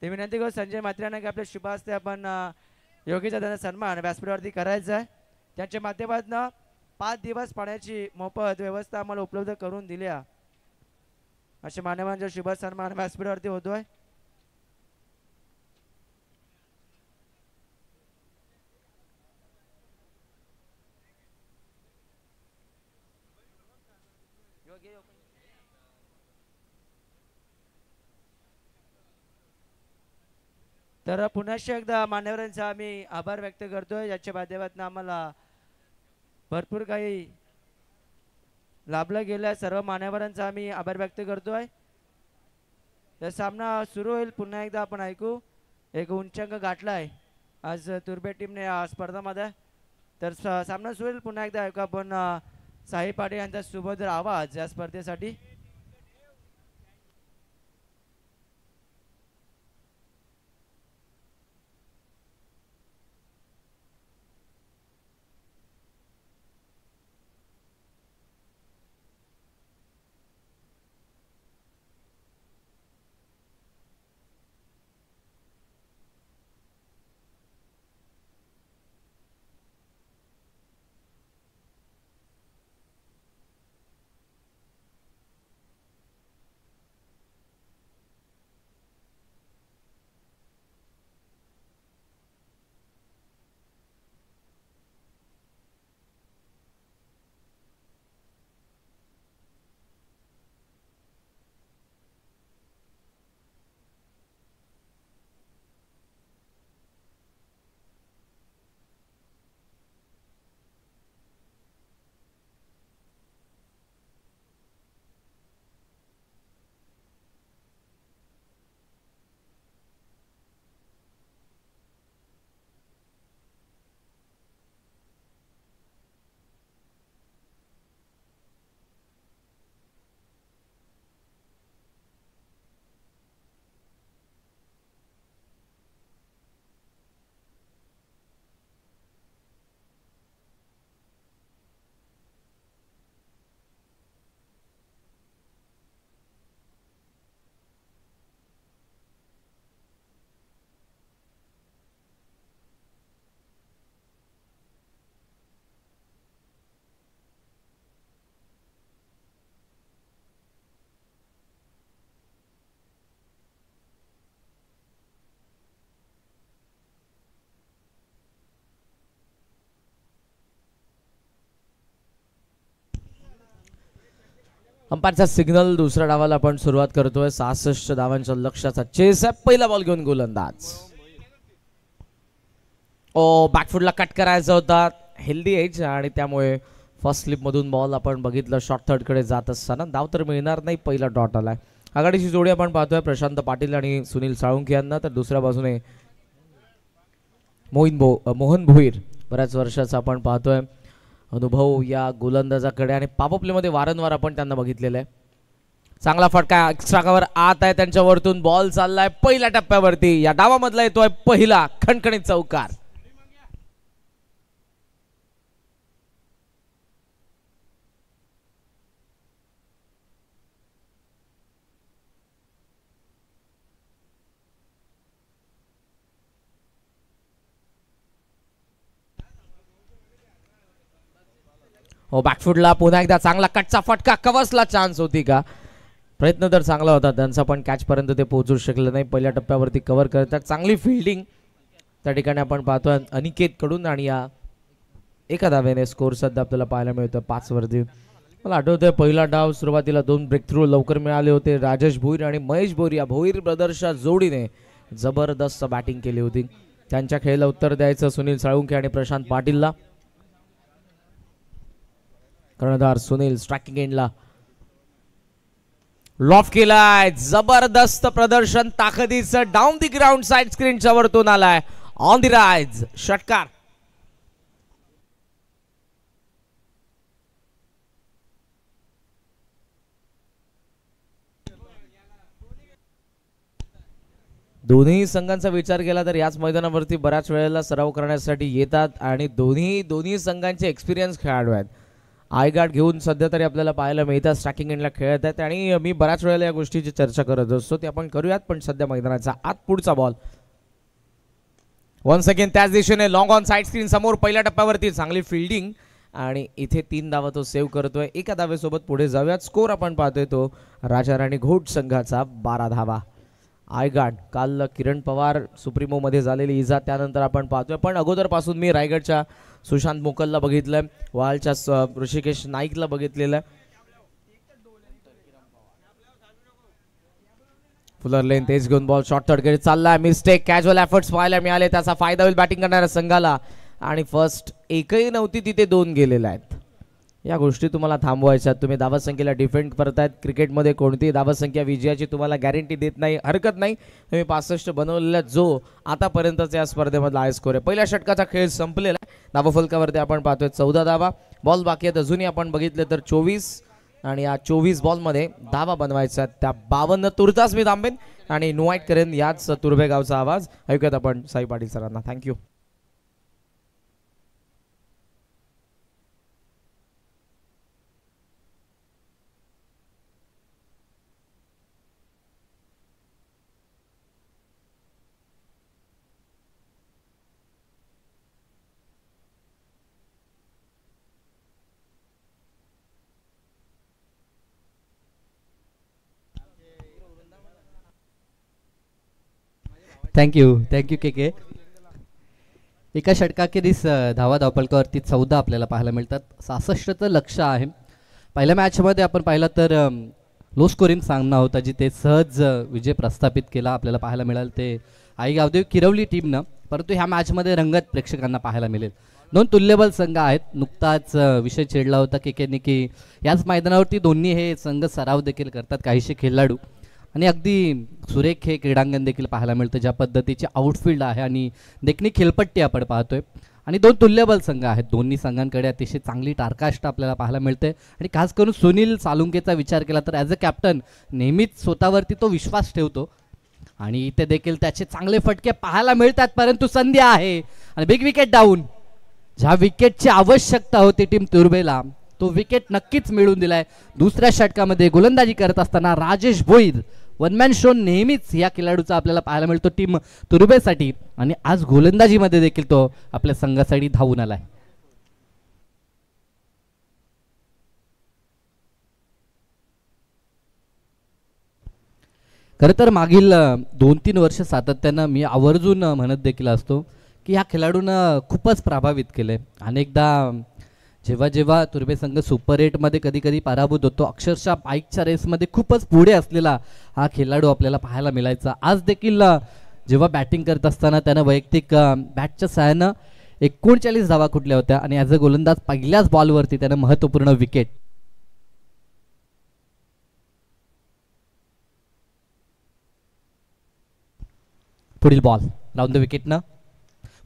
ते विनंती करू संजय मात्र्यांना की आपल्या शुभ हस्ते आपण योगेशदादांचा सन्मान व्यासपीठावरती करायचा आहे. त्यांच्या माध्यमातून 5 दिवस पाण्याची मोफत व्यवस्था आम्हाला उपलब्ध करून दिल्या अशा मान्यवरांचा शुभ सन्मान व्यासपीठावरती होतोय. तर पुन्हा एकदा मान्यवरांचा आम्ही आभार व्यक्त करतोय, ज्याच्या माध्यमातून आम्हाला भरपूर काही लाभलं गेलं. सर्व मान्यवरांचा आम्ही आभार व्यक्त करतोय. तर सामना सुरू होईल. पुन्हा एकदा आपण ऐकू. एक उंचांक गाठलाय आज तुर्भे टीमने या स्पर्धामध्ये. तर सामना सुरू होईल. पुन्हा एकदा ऐकू आपण साई पाटील यांचा सुभद्र आवाज या स्पर्धेसाठी. अंपायरचा सिग्नल. दुसऱ्या डावाला आपण सुरुवात करतोय. 66 धावांच्या लक्ष्याचा चेस आहे. पहिला बॉल घेऊन गोलंदाज. बॅकफुटला कट करायचा होता. हेल्दी एज आणि त्यामुळे फर्स्ट स्लिप मधून बॉल आपण बघितलं शॉर्ट थर्ड कडे जात असताना धाव तर मिळणार नाही. पहिला डॉट आलाय. आघाडीची जोडी आपण पाहतोय प्रशांत पाटील आणि सुनील साळुंखे यांना. तर दुसऱ्या बाजूने मोहन भोईर बऱ्याच वर्षाचा आपण पाहतोय अनुभव या गोलंदाजाकडे आणि पॉवर प्लेमध्ये वारंवार आपण त्यांना बघितलेलं आहे. चांगला फटका एक्स्ट्रा कव्हर आत आहे त्यांच्या वरतून बॉल चाललाय पहिल्या टप्प्यावरती. या डावामधला येतोय पहिला खणखणीत चौकार. बॅकफुटला पुन्हा एकदा चांगला कटचा फटका. कव्हर्सला चान्स होती का? प्रयत्न तर चांगला होता त्यांचा पण कॅच पर्यंत ते पोहोचू शकले नाही. पहिल्या टप्प्यावरती कव्हर करतात. चांगली फिल्डिंग त्या ठिकाणी आपण पाहतोय अनिकेत कडून आणि या एका धावेने स्कोर सध्या आपल्याला पाहायला मिळतोय 5 वरती. मला आठवतंय पहिला डाव सुरुवातीला 2 ब्रेक थ्रू लवकर मिळाले होते. राजेश भोईर आणि महेश भोईर या भोईर ब्रदर्सच्या जोडीने जबरदस्त बॅटिंग केली होती. त्यांच्या खेळाला उत्तर द्यायचं सुनील साळुंखे आणि प्रशांत पाटीलला. कर्णधार सुनील स्ट्रायकिंग एंडला लॉफ केलाय. जबरदस्त प्रदर्शन ताकदीचं डाऊन दी ग्राउंड साइड स्क्रीनच्या वरतून आलाय. ऑन दी राइज षटकार. दोन्ही संघांचा विचार केला तर याच मैदानावरती बऱ्याच वेळेला सराव करण्यासाठी येतात आणि दोन्ही संघांचे एक्सपिरियन्स खेळाडू आहेत. आयगार्ड घेऊन सध्या तरी आपल्याला पाहायला मिळतात स्ट्रायकिंग एंडला खेळत आहेत आणि मी बऱ्याच वेळेला या गोष्टीची चर्चा करत असतो ते आपण करूयात. पण सध्या मैदानाचा आत पुढचा बॉल वन्स अगेन त्याच दिशेने लॉंग ऑन साइड स्क्रीन समोर पहिल्या टप्प्यावरती चांगली फिल्डिंग आणि इथे 3 धावा तो सेव्ह करतोय. एका धावेसोबत पुढे जाऊयात. स्कोर आपण पाहतोय तो राजा राणी घोट संघाचा 12 धावा. आयगार्ड काल किरण पवार सुप्रीमो मध्ये झालेली इजा त्यानंतर आपण पाहतोय. पण अगोदरपासून मी रायगडच्या सुशांत मोकलला बघितलंय. वालच्या ऋषिकेश नाईकला बघितलेलं आहे. फुलर लेन तेज घेऊन बॉल शॉर्ट थर्ड चाललाय. मिस्टेक कॅज्युअल एफर्ट्स पाहायला मिळाले. त्याचा फायदा होईल बॅटिंग करणाऱ्या संघाला आणि फर्स्ट एकही नव्हती तिथे 2 गेलेल्या आहेत. या गोष्टी तुम्हाला थांबवायच्या. तुम्ही धावसंख्येला डिफेंड करतायत. क्रिकेटमध्ये कोणतीही धावसंख्या विजयाची तुम्हाला गॅरंटी देत नाही. हरकत नाही. तुम्ही 65 बनवलेला जो आतापर्यंतचा या स्पर्धेमधला हाय स्कोर आहे. पहिल्या षटकाचा खेळ संपलेला आहे. धावफलकावरती आपण पाहतोय 14 धावा. बॉल बाकी आहेत अजूनही आपण बघितले तर 24 आणि या 24 बॉलमध्ये धावा बनवायच्या त्या 52 तुर्तास मी थांबेन आणि इन्व्हाइट करेन याच तुर्भेगावचा आवाज ऐकूयात आपण साई पाटील सरांना. थँक्यू. थँक्यू के के. एका षटकाखेरीस धावा धावपलकावरती 14 आपल्याला पाहायला मिळतात. 66चं लक्ष्य आहे. पहिल्या मॅचमध्ये आपण पाहिलं तर लो स्कोरिंग सामना होता जिथे सहज विजय प्रस्थापित केला आपल्याला पाहायला मिळालं ते आई गावदेव किरवली टीमनं. परंतु ह्या मॅचमध्ये रंगत प्रेक्षकांना पाहायला मिळेल. 2 तुल्यबल संघ आहेत. नुकताच विषय छेडला होता केकेने की याच मैदानावरती दोन्ही हे संघ सराव देखील करतात काहीशे खेळाडू आणि अगदी सुरेख हे क्रीडांगण देखील पाहायला मिळतं. ज्या पद्धतीचे आउटफील्ड आहे आणि देखणी खेळपट्टी आपण पाहतोय आणि 2 तुल्यबल संघ आहेत. दोन्ही संघांकडे अतिशय चांगली टारकाष्ट आपल्याला पाहायला मिळते आणि खास करून सुनील सालुंकेचा विचार केला तर ॲज अ कॅप्टन नेहमीच स्वतःवरती तो विश्वास ठेवतो आणि इथे देखील त्याचे चांगले फटके पाहायला मिळतात. परंतु संधी आहे आणि बिग विकेट डाऊन. ज्या विकेटची आवश्यकता होती टीम तुर्भेला तो विकेट नक्कीच मिळून दिलाय. दुसऱ्या षटकामध्ये गोलंदाजी करत असताना Rajesh Bhoir one man show नेहमीच या खेळाडूचा आपल्याला पाहायला मिळतो टीम तुर्भेसाठी आणि आज गोलंदाजीमध्ये देखील तो आपल्या संघासाठी धावून आलाय. खरं तर मागील 2-3 वर्ष सातत्यानं मी आवर्जून म्हणत देखील असतो की ह्या खेळाडूंना खूपच प्रभावित केलंय. अनेकदा जेव्हा जेव्हा तुर्बे संघ सुपर 8 मध्ये कधी कधी पराभूत होतो, अक्षरशः बाईकच्या रेसमध्ये खूपच पुढे असलेला हा खेळाडू आपल्याला पाहायला मिळायचा. आज देखील जेव्हा बॅटिंग करत असताना त्यानं वैयक्तिक बॅटच्या सहाय्यानं 39 धावा कुठल्या होत्या आणि ॲज अ गोलंदाज पहिल्याच बॉलवरती त्यानं महत्त्वपूर्ण विकेट. पुढील बॉल राऊंड द विकेटनं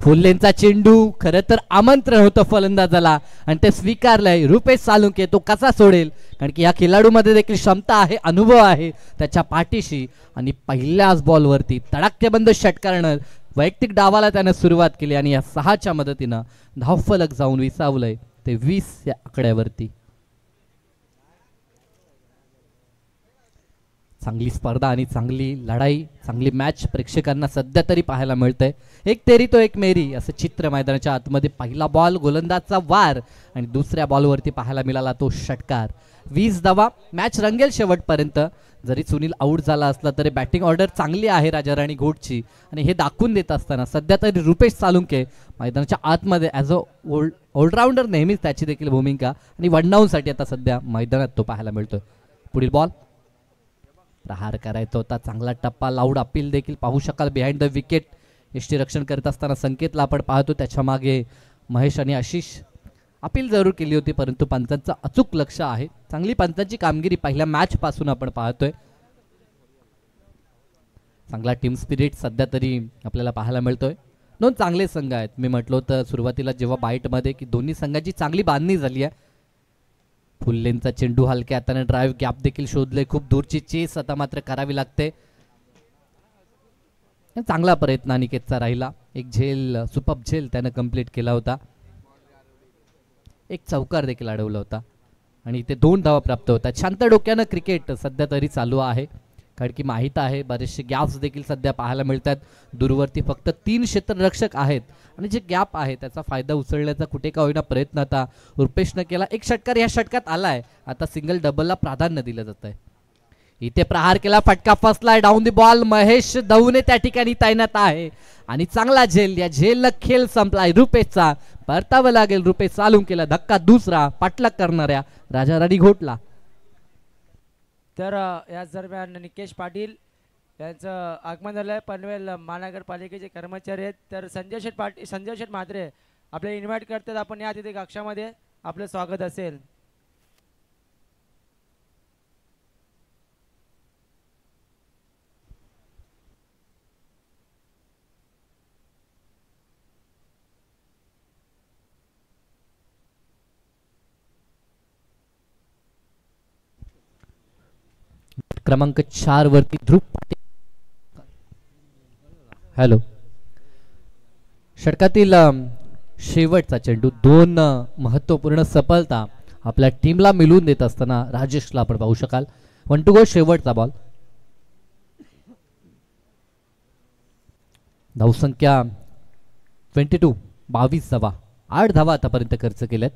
फुल्लेंचा चेंडू, खरं तर आमंत्रण होतं फलंदाजाला आणि ते स्वीकारलंय रुपेश सालुंके. तो कसा सोडेल, कारण की या खेळाडूमध्ये देखील क्षमता आहे, अनुभव आहे त्याच्या पाठीशी आणि पहिल्याच बॉलवरती तडाख्यबंद षटकारानं वैयक्तिक डावाला त्यानं सुरुवात केली आणि या 6च्या मदतीनं धावफलक जाऊन विसावलंय ते 20 या आकड्यावरती. चांगली स्पर्धा आणि चांगली लढाई, चांगली मॅच प्रेक्षकांना सध्या तरी पाहायला मिळतंय. एक तेरी तो एक मेरी असं चित्र मैदानाच्या आतमध्ये. पहिला बॉल गोलंदाजचा वार आणि दुसऱ्या बॉलवरती पाहायला मिळाला तो षटकार. 20 धावा. मॅच रंगेल शेवटपर्यंत. जरी सुनील आऊट झाला असला तरी बॅटिंग ऑर्डर चांगली आहे राजाराणी घोटची आणि हे दाखवून देत असताना सध्या तरी रुपेश सालुंके मैदानाच्या आतमध्ये ॲज अ ऑलराऊंडर नेहमीच त्याची देखील भूमिका आणि वन डाऊनसाठी आता सध्या मैदानात तो पाहायला मिळतोय. पुढील बॉल प्रहार करायचा होता, चांगला टप्पा. लाऊड अपील देखील पाहू शकाल बिहाइंड द विकेट. यष्टीरक्षण करत असताना संकेतला आपण पाहतो, त्याच्या मागे महेश आणि आशिष. अपील जरूर केली होती परंतु पंचांचं अचूक लक्ष आहे. चांगली पंचांची कामगिरी पहिल्या मॅच पासून आपण पाहतोय. चांगला टीम स्पिरिट सध्या तरी आपल्याला पाहायला मिळतोय. दोन चांगले संघ आहेत. मी म्हटलो तर सुरुवातीला जेव्हा बाईटमध्ये की दोन्ही संघांची चांगली बांधणी झाली आहे. फुल्लेंचा चेंडू हलक्या हाताने ड्राईव्ह गॅप देखील शोधले. खूप दूरची चेस आता मात्र करावी लागते. चांगला प्रयत्न अनिकेतचा राहिला. एक झेल, सुपर झेल त्यानं कंप्लीट केला होता. एक चौकार देखील अडवला होता आणि इथे 2 धावा प्राप्त होतात. शांत डोक्यानं क्रिकेट सध्या तरी चालू आहे, कारण की माहीत आहे बरेचसे गॅप्स देखील सध्या पाहायला मिळतात. दूरवरती फक्त 3 क्षेत्ररक्षक आहेत आणि जे गॅप आहे त्याचा फायदा उचलण्याचा कुठे का होईना प्रयत्न आता रुपेशनं केला. एक षटकार या षटकात आलाय. आता सिंगल डबलला प्राधान्य दिलं जात आहे. इथे प्रहार केला, फटका फसलाय. Down the ball. Mahesh Davane त्या ठिकाणी तैनात आहे आणि चांगला झेल. या झेलनं खेळ संपलाय रुपेशचा. परतावं लागेल रुपेश सालुंकेला. धक्का दुसरा पाठलाग करणाऱ्या राजाराणी घोटला. तर याच दरम्यान निकेश पाटील यांचं आगमन झालं आहे. पनवेल महानगरपालिकेचे कर्मचारी आहेत. तर संजय शेठ म्हात्रे आपल्याला इन्व्हाइट करतात. आपण या तिथे कक्षामध्ये आपलं स्वागत असेल. क्रमांक 4 वरती ध्रुव पाटील. हॅलो. षटकातील शेवटचा चेंडू. 2 महत्वपूर्ण सफलता आपल्या टीमला मिळवून देत असताना राजेशला आपण पाहू शकाल. 1 to go. शेवटचा बॉल. धावसंख्या 22. 22 धावा. 8 धावा आतापर्यंत खर्च केल्यात.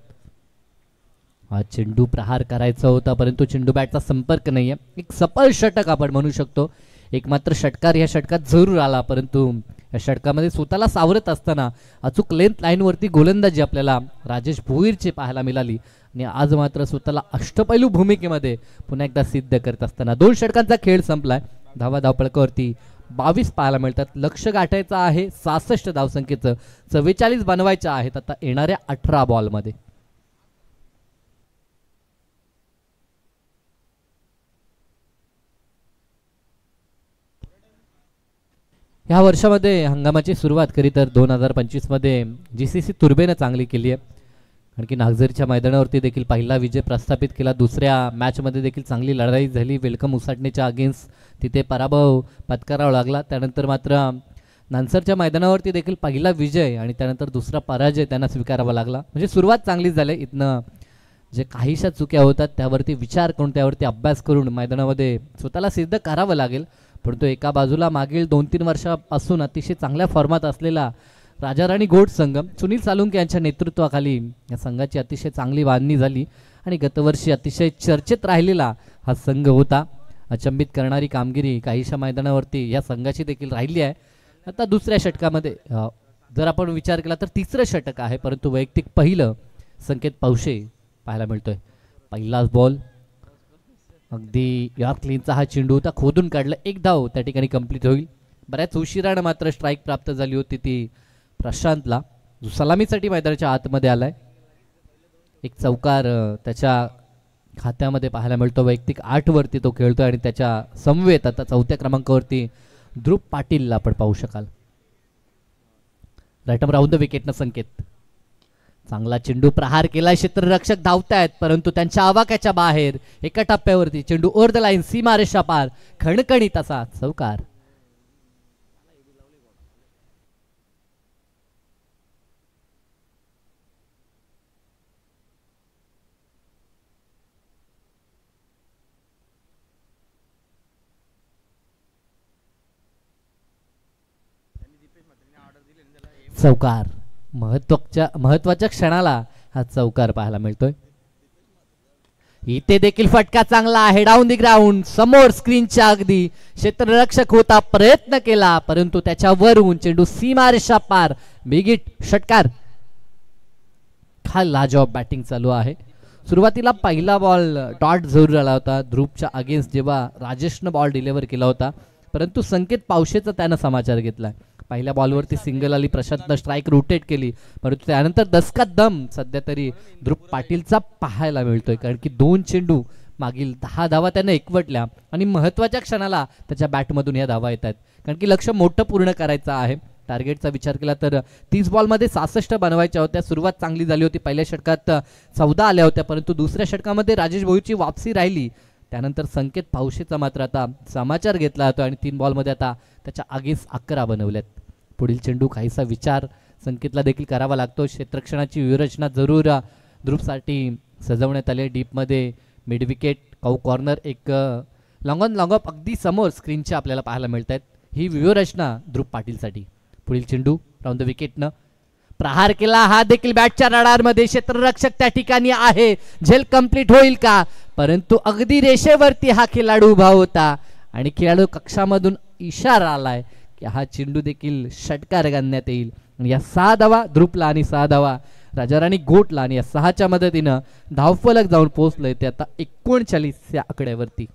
हा चेंडू प्रहार करायचा होता परंतु चेंडू बॅटचा संपर्क नाहीये. एक सफल षटक आपण म्हणू शकतो. एक मात्र षटकार या षटकात जरूर आला परंतु या षटकामध्ये स्वतःला सावरत असताना अचूक लेंथ लाईनवरती गोलंदाजी आपल्याला राजेश भोईरची पाहायला मिळाली आणि आज मात्र स्वतःला अष्टपैलू भूमिकेमध्ये पुन्हा एकदा सिद्ध करत असताना 2 षटकांचा खेळ संपलाय. धावा धावपळकावरती 22 पाहायला मिळतात. लक्ष गाठायचं आहे 66 धावसंख्येचं. 44 बनवायच्या आहेत आता येणाऱ्या 18 बॉलमध्ये. ह्या वर्षामध्ये हंगामाची सुरुवात करी तर 2025 मध्ये GCC तुर्बेनं चांगली केली आहे. आणखी नागझरीच्या मैदानावरती देखील पहिला विजय प्रस्थापित केला. दुसऱ्या मॅचमध्ये देखील चांगली लढाई झाली. वेलकम उसाटणीच्या अगेन्स्ट तिथे पराभव पत्करावा लागला. त्यानंतर मात्र नानसरच्या मैदानावरती देखील पहिला विजय आणि त्यानंतर दुसरा पराजय त्यांना स्वीकारावा लागला. म्हणजे सुरुवात चांगली झाली. इथनं जे काहीशा चुक्या होतात त्यावरती विचार करून त्यावरती अभ्यास करून मैदानामध्ये स्वतःला सिद्ध करावं लागेल. परंतु एका बाजूला मागील 2-3 वर्षापासून अतिशय चांगल्या फॉर्मात असलेला राजाराणी घोट संघ सुनील सालुंके यांच्या नेतृत्वाखाली या संघाची अतिशय चांगली बांधणी झाली आणि गतवर्षी अतिशय चर्चेत राहिलेला हा संघ होता. अचंबित करणारी कामगिरी काहीशा मैदानावरती या संघाची देखील राहिली आहे. आता दुसऱ्या षटकामध्ये जर आपण विचार केला तर 3रं षटक आहे परंतु वैयक्तिक पहिलं संकेत पावशे पाहायला मिळतोय. पहिलाच बॉल अगदी यॉर्कलिनचा हा चेंडू होता, खोदून काढला, एक धाव त्या ठिकाणी कंप्लीट होईल. बऱ्याच उशिरानं मात्र स्ट्राईक प्राप्त झाली होती ती प्रशांतला, जो सलामीसाठी मैदानाच्या आतमध्ये आलाय. एक चौकार त्याच्या खात्यामध्ये पाहायला मिळतो. वैयक्तिक 8 वरती तो खेळतोय आणि त्याच्या समवेत आता 4थ्या क्रमांकावरती ध्रुव पाटीलला आपण पाहू शकाल. राईट आर्म राऊंड द विकेटनं संकेत. चांगला चेंडू, प्रहार केला, क्षेत्ररक्षक धावतायत परंतु त्यांच्या आवाक्याच्या बाहेर. एका टप्प्यावरती चेंडू ओव्हर द लाईन, सीमारेषा पार, खणखणीत असा चौकार. चौकार, महत्वाच्या क्षणाला हा चौकार पाहायला मिळतोय. इथे देखील फटका चांगला आहे, डाऊन दी ग्राउंड, समोर स्क्रीनच्या अगदी. क्षेत्ररक्षक होता, प्रयत्न केला परंतु त्याच्यावरून चेंडू सीमारेषा पार. बिगिट षटकार. हा लाजवाब बॅटिंग चालू आहे. सुरुवातीला पहिला बॉल डॉट जरूर आला होता ध्रुवच्या अगेन्स्ट, जेव्हा राजेशनं बॉल डिलिव्हर केला होता, परंतु संकेत पावशेचा त्यानं समाचार घेतलाय. पहिल्या बॉलवरती सिंगल आली, प्रशांतनं स्ट्राईक रोटेट केली, परंतु त्यानंतर दसका दम सध्या तरी ध्रुव पाटीलचा पाहायला मिळतोय. कारण की 2 चेंडू मागील 10 धावा त्यानं एकवटल्या आणि महत्वाच्या क्षणाला त्याच्या बॅटमधून या धावा येत आहेत. कारण की लक्ष मोठं पूर्ण करायचं आहे. टार्गेटचा विचार केला तर 30 बॉलमध्ये 66 बनवायच्या होत्या. सुरुवात चांगली झाली होती, पहिल्या षटकात 14 आल्या होत्या, परंतु दुसऱ्या षटकामध्ये राजेश भोईची वापसी राहिली. त्यानंतर संकेत पावशेचा मात्र आता समाचार घेतला जातो आणि 3 बॉलमध्ये आता त्याच्या आगीस 11 बनवल्यात. पुढील चेंडू काहीसा विचार संकेतला देखील करावा लागतो. क्षेत्ररक्षणाची व्यूहरचना जरूर ध्रुवसाठी सजवण्यात आली. डीपमध्ये मिड विकेट, कॉर्नर, एक लॉंग ऑन लॉंग ऑफ अगदी समोर स्क्रीनच्या आपल्याला पाहायला मिळत आहेत. ही व्यूहरचना ध्रुव पाटीलसाठी. पुढील चेंडू राऊंड द विकेटनं प्रहार केला, हा देखील बॅटच्या रडारमध्ये. क्षेत्ररक्षक त्या ठिकाणी आहे, झेल कंप्लीट होईल का, परंतु अगदी रेषेवरती हा खेळाडू उभा होता आणि खेळाडू कक्षामधून इशारा आलाय की हा चेंडू देखील षटकार गणण्यात येईल. या 6 धावा ध्रुवला आणि 6 धावा राजाराणी गोटला आणि या 6च्या मदतीनं धावफलक जाऊन पोहोचलंय ते आता 39 या आकड्यावरती.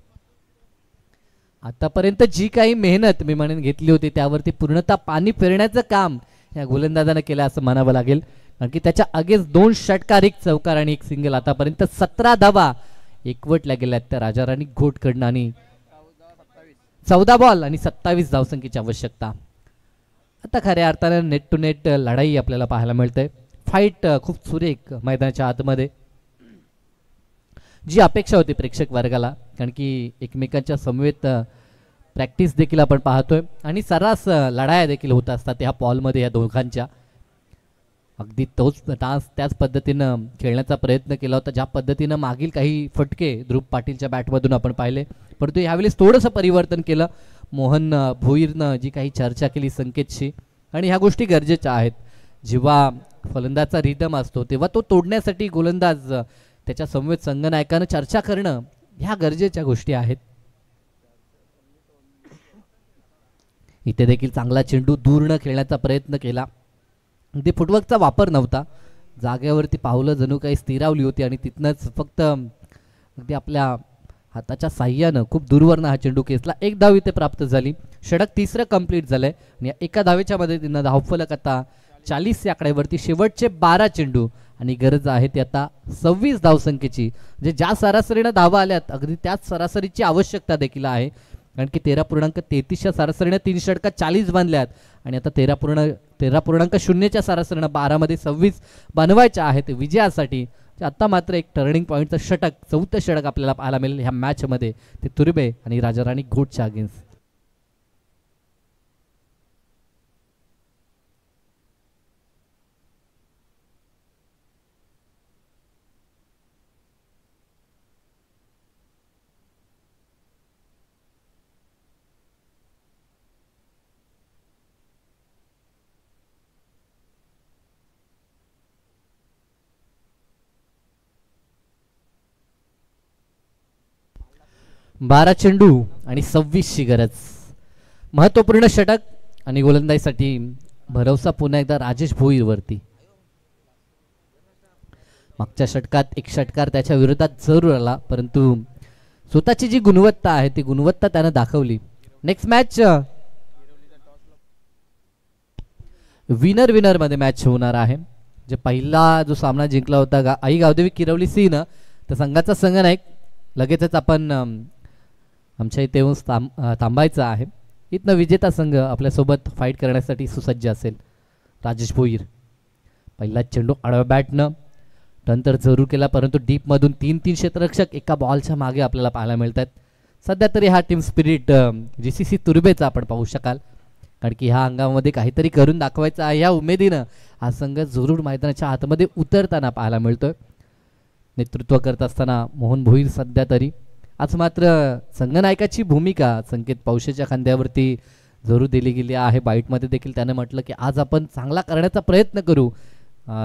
आतापर्यंत जी काही मेहनत मी म्हणून घेतली होती त्यावरती पूर्णतः पाणी फिरण्याचं काम या गोलंदाजानं केलं असं म्हणावं लागेल. कारण की त्याच्या अगेन्स्ट 2 षटकार, 1 चौकार आणि 1 सिंगल. आतापर्यंत 17 धावा एकवटल्या गेल्यात त्या राजाराणी घोटकडनं आणि 14 बॉल आणि 27 धावसंख्येची आवश्यकता. आता खऱ्या अर्थानं नेट टू नेट लढाई आपल्याला पाहायला मिळते. फाईट खूप सुरेख मैदानाच्या आतमध्ये, जी अपेक्षा होती प्रेक्षक वर्गाला. कारण की एकमेकांच्या समवेत प्रॅक्टिस देखील आपण पाहतोय आणि सर्रास लढाया देखील होत असतात ह्या पॉलमध्ये या दोघांच्या. अगदी तोच डान्स त्याच पद्धतीनं खेळण्याचा प्रयत्न केला होता, ज्या पद्धतीनं मागील काही फटके ध्रुव पाटीलच्या बॅटमधून आपण पाहिले, परंतु यावेळेस थोडंसं परिवर्तन केलं. मोहन भोईरनं जी काही चर्चा केली संकेतशी, आणि ह्या गोष्टी गरजेच्या आहेत. जेव्हा फलंदाचा रिदम असतो तेव्हा तो तोडण्यासाठी गोलंदाज त्याच्या समवेत संघनायकानं चर्चा करणं ह्या गरजेच्या गोष्टी आहेत. इथे देखील चांगला चेंडू दूरनं खेळण्याचा प्रयत्न केला. ते फुटवर्कचा वापर नव्हता, जागेवरती पावलं जणू काही स्थिरावली होती आणि तिथनंच फक्त अगदी आपल्या हाताच्या साह्यानं खूप दूरवरनं हा चेंडू खेचला. 1 धाव इथे प्राप्त झाली. षटक 3रं कंप्लीट झालंय आणि एका धावेच्या मदतीनं धावफलक आता 40 या आकड्यावरती. शेवटचे 12 चेंडू आणि गरज आहे ती आता 26 धावसंख्येची. म्हणजे ज्या सरासरीनं धावा आल्यात अगदी त्याच सरासरीची आवश्यकता देखील आहे. कारण की 13.33च्या सरासरीनं 3 षटकात 40 बांधल्यात आणि आता 13.0च्या सरासरीनं 12मध्ये 26 बनवायच्या आहेत विजयासाठी. आता मात्र एक टर्निंग पॉईंटचं षटक, 4थं षटक आपल्याला पाहायला मिळेल ह्या मॅचमध्ये. ते तुर्बे आणि राजाराणी घोटच्या अगेन्स्ट. बारा चेंडू आणि 26ची गरज. महत्वपूर्ण षटक आणि गोलंदाजीसाठी भरवसा पुन्हा एकदा राजेश भोईरवरती. मागच्या षटकात एक षटकार त्याच्या विरोधात जरूर आला, परंतु स्वतःची जी गुणवत्ता आहे ती गुणवत्ता त्यानं दाखवली. नेक्स्ट मॅच विनर विनर मध्ये मॅच होणार आहे. जे पहिला जो सामना जिंकला होता आई गावदेवी किरवली सी न, तर संघाचा संघनायक लगेचच आपण आमच्या इथे येऊन थांबायचा आहे. इथनं विजेता संघ आपल्यासोबत फाईट करण्यासाठी सुसज्ज असेल. राजेश भोईर पहिला चेंडू आडव्या बॅटनं टर्न तर जरूर केला, परंतु डीपमधून 3-3 क्षेत्ररक्षक एका बॉलच्या मागे आपल्याला पाहायला मिळतात. सध्या तरी हा टीम स्पिरिट GCC तुर्बेचा आपण पाहू शकाल, कारण की ह्या अंगामध्ये काहीतरी करून दाखवायचं आहे या उमेदीनं हा संघ जरूर मैदानाच्या आतमध्ये उतरताना पाहायला मिळतोय. नेतृत्व करत असताना मोहन भोईर सध्या तरी. आज मात्र संघनायकाची भूमिका संकेत पौशेच्या खांद्यावरती जरूर दिली गेली आहे. बाईटमध्ये देखील त्याने म्हटलं की आज आपण चांगला करण्याचा प्रयत्न करू.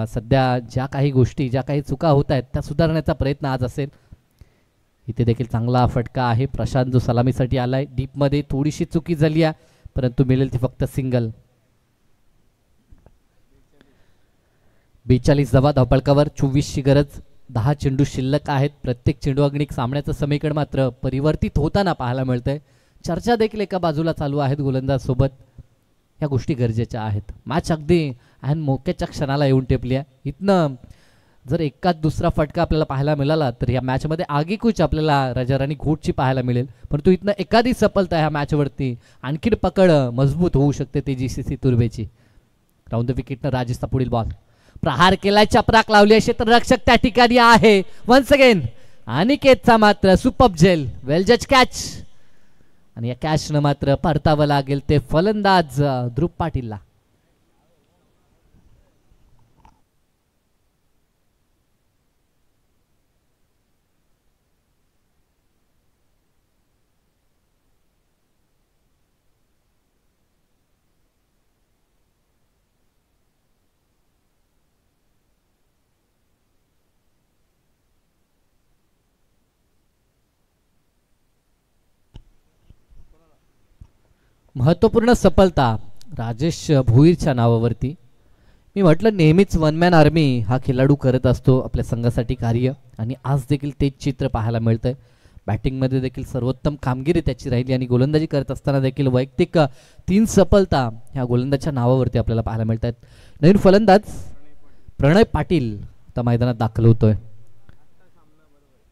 सध्या ज्या काही गोष्टी ज्या काही चुका होत आहेत त्या सुधारण्याचा प्रयत्न आज असेल. इथे देखील चांगला फटका आहे. प्रशांत जो सलामीसाठी आलाय, डीपमध्ये थोडीशी चुकी झाली आहे, परंतु मिळेल ती फक्त सिंगल. 42 धावा धावफलकावर, 24 ची गरज, 10 चेंडू शिल्लक आहेत. प्रत्येक चेंडू अगणिक सामन्याचं समीकरण मात्र परिवर्तित होताना पाहायला मिळतंय. चर्चा देखील एका बाजूला चालू आहेत गोलंदाज सोबत. या गोष्टी गरजेच्या आहेत. मॅच अगदी आणि मोक्याच्या क्षणाला येऊन टेपली आहे. इथनं जर एकाच दुसरा फटका आपल्याला पाहायला मिळाला तर या मॅचमध्ये आगीकूच आपल्याला राजाराणी घोटची पाहायला मिळेल, परंतु इथनं एखादी सफलता ह्या मॅचवरती आणखीन पकड मजबूत होऊ शकते ती GCC तुर्बेची. राऊंड द विकेटनं राजेशचा पुढील बॉल, प्रहार केलाय, चपराक लावली, क्षेत्ररक्षक त्या ठिकाणी आहे. वन्स अगेन अनिकेतचा मात्र सुपर जेल, वेल जज कॅच, आणि या कॅचनं मात्र परतावं लागेल ते फलंदाज ध्रुव पाटीलला. महत्त्वपूर्ण सफलता राजेश भोईरच्या नावावरती. मी म्हटलं नेहमीच वन मॅन आर्मी हा खेळाडू करत असतो आपल्या संघासाठी कार्य, आणि आज देखील तेच चित्र पाहायला मिळतंय. बॅटिंगमध्ये देखील सर्वोत्तम कामगिरी त्याची राहिली, आणि गोलंदाजी करत असताना देखील वैयक्तिक 3 सफलता ह्या गोलंदाजच्या नावावरती आपल्याला पाहायला मिळत आहेत. नवीन फलंदाज प्रणय पाटील आता मैदानात दाखल होतोय.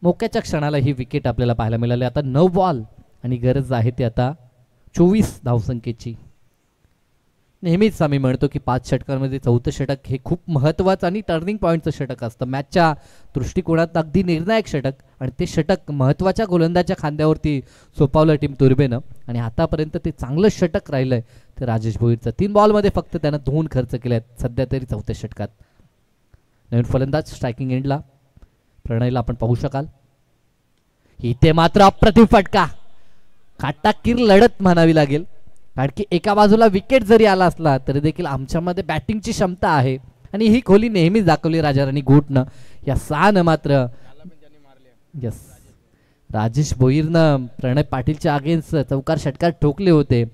मोक्याच्या क्षणाला ही विकेट आपल्याला पाहायला मिळाली. आता 9 बॉल आणि गरज आहे ती आता 24 धावसंख्येची. नेहमीच आम्ही म्हणतो की 5 षटकांमध्ये 4थं षटक हे खूप महत्त्वाचं आणि टर्निंग पॉईंटचं षटक असतं. मॅचच्या दृष्टिकोनात अगदी निर्णायक षटक, आणि ते षटक महत्त्वाच्या गोलंदाजाच्या खांद्यावरती सोपावलं टीम तुर्बेनं, आणि आतापर्यंत ते चांगलं षटक राहिलंय ते राजेश भोईरचं. 3 बॉलमध्ये फक्त त्यानं 2 खर्च केले आहेत सध्या तरी 4थ्या षटकात. नवीन फलंदाज स्ट्रायकिंग एंडला प्रणयला आपण पाहू शकाल. इथे मात्र अप्रतिम फटका, काटाकीर लढत म्हणावी लागेल, कारण की एका बाजूला विकेट जरी आला असला तरी देखील आमच्यामध्ये बॅटिंगची क्षमता आहे, आणि ही खोली नेहमीच दाखवली राजाराणी घोटनं. या 6 मात्र यस राजेश भोईरनं प्रणय पाटीलच्या अगेन्स्ट चौकार षटकार ठोकले होते,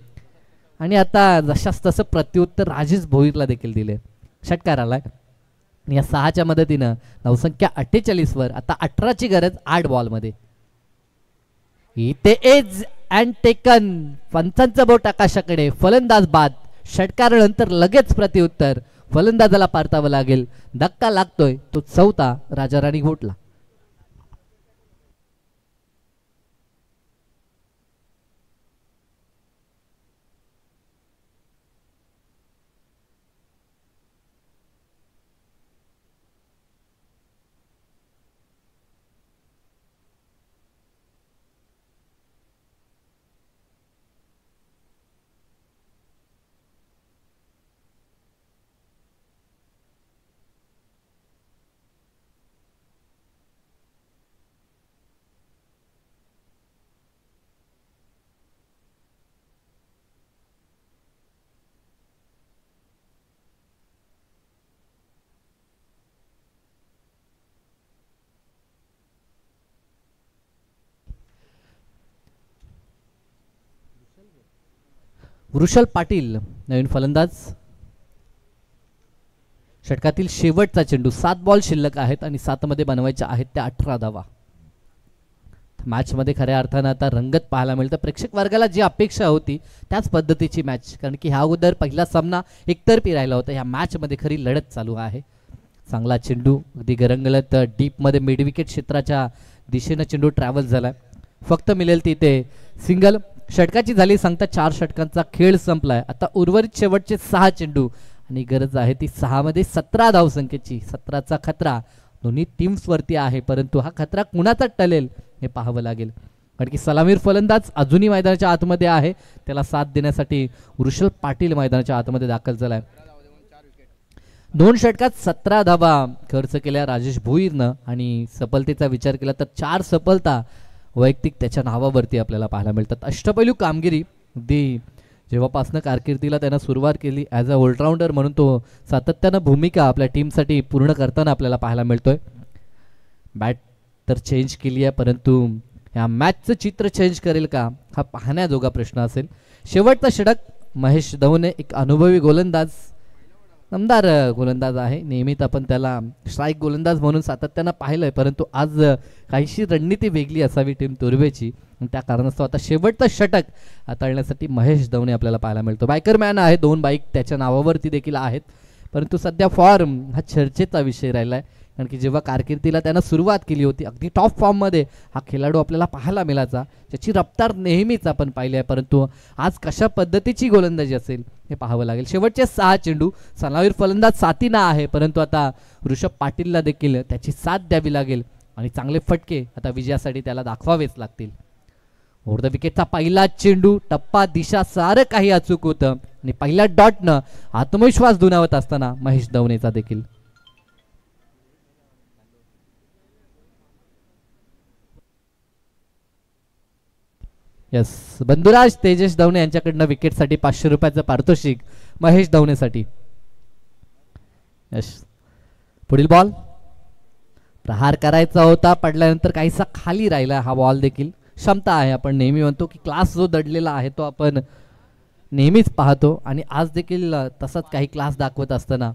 आणि आता जशास तसं प्रत्युत्तर राजेश भोईरला देखील दिले. षटकार आलाय, आणि या 6च्या मदतीनं धावसंख्या 48 वर. आता 18ची गरज 8 बॉलमध्ये. इथे एज अँड टेकन, पंचांचं बोट आकाशाकडे, फलंदाज बाद. षटकारानंतर लगेच प्रत्युत्तर, फलंदाजाला पारतावं लागेल. धक्का लागतोय तो 4था राजाराणी घोटला. वृषल पाटील नवीन फलंदाज. षटकातील शेवटचा चेंडू, 7 बॉल शिल्लक आहेत आणि 7 मध्ये बनवायच्या आहेत त्या 18 धावा. मॅच मध्ये खऱ्या अर्थानं आता रंगत पाहायला मिळतं. प्रेक्षक वर्गाला जी अपेक्षा होती त्याच पद्धतीची मॅच, कारण की ह्या अगोदर पहिला सामना एकतर्फी राहिला होता. ह्या मॅच मध्ये खरी लढत चालू आहे. चांगला चेंडू अगदी गरंगलत डीप मध्ये मिड विकेट क्षेत्राच्या दिशेनं चेंडू ट्रॅव्हल झालाय. फक्त मिळेल तिथे सिंगल. षटकाची झाली सांगता 4 षटकांचा खेळ संपलाय. आता उर्वरित शेवटचे 6 चेंडू आणि गरज आहे ती 6 मध्ये 17 धावसंख्येची. 17चा खतरा दोन्ही टीम्स वरती आहे, परंतु हा खतरा कुणाचा टलेल हे पाहावं लागेल, कारण की सलामीर फलंदाज अजूनही मैदानाच्या आतमध्ये आहे. त्याला साथ देण्यासाठी वृषभ पाटील मैदानाच्या आतमध्ये दाखल झालाय. 2 षटकात 17 धावा खर्च केल्या राजेश भोईरनं आणि सफलतेचा विचार केला तर 4 सफलता वैयक्तिक त्याच्या नावावरती आपल्याला पाहायला मिळतात. अष्टपैलू कामगिरी अगदी जेव्हापासनं कारकिर्दीला त्यानं सुरुवात केली ॲज अ ऑलराऊंडर म्हणून तो सातत्यानं भूमिका आपल्या टीमसाठी पूर्ण करताना आपल्याला पाहायला मिळतोय. बॅट तर चेंज केली आहे, परंतु या मॅचचं चित्र चेंज करेल का हा पाहण्याजोगा प्रश्न असेल. शेवटचा षटक महेश दवणे एक अनुभवी गोलंदाज, दमदार गोलंदाज आहे. नेहमीच आपण त्याला स्ट्राईक गोलंदाज म्हणून सातत्यानं पाहिलंय, परंतु आज काहीशी रणनीती वेगळी असावी टीम तुर्भेची. त्या कारणास्तव आता शेवटचं षटक हाताळण्यासाठी महेश दवणे आपल्याला पाहायला मिळतो. बायकरमॅन आहे, 2 बाईक त्याच्या नावावरती देखील आहेत, परंतु सध्या फॉर्म हा चर्चेचा विषय राहिलाय, कारण की जेव्हा कारकिर्दीला त्यानं सुरुवात केली होती अगदी टॉप फॉर्ममध्ये हा खेळाडू आपल्याला पाहायला मिळायचा, ज्याची रफ्तार नेहमीच आपण पाहिली आहे, परंतु आज कशा पद्धतीची गोलंदाजी असेल हे पाहावं लागेल. शेवटचे 6 चेंडू सलामीर फलंदाज साथीना आहे, परंतु आता ऋषभ पाटीलला देखील त्याची साथ द्यावी लागेल आणि चांगले फटके आता विजयासाठी त्याला दाखवावेच लागतील. ओव्हर द विकेटचा पहिला चेंडू, टप्पा, दिशा सारं काही अचूक होतं आणि पहिल्या डॉटनं आत्मविश्वास दुणावत असताना महेश दवणेचा देखील. यस, बंधुराज तेजस दवणे यांच्याकडनं विकेटसाठी 500 रुपयाचं पारितोषिक महेश दवणेसाठी. यस, पुढील बॉल प्रहार करायचा होता, पडल्यानंतर काहीसा खाली राहिला. हा बॉल देखील क्षमता आहे, आपण नेहमी म्हणतो की क्लास जो दडलेला आहे तो आपण नेहमीच पाहतो आणि आज देखील तसाच काही क्लास दाखवत असताना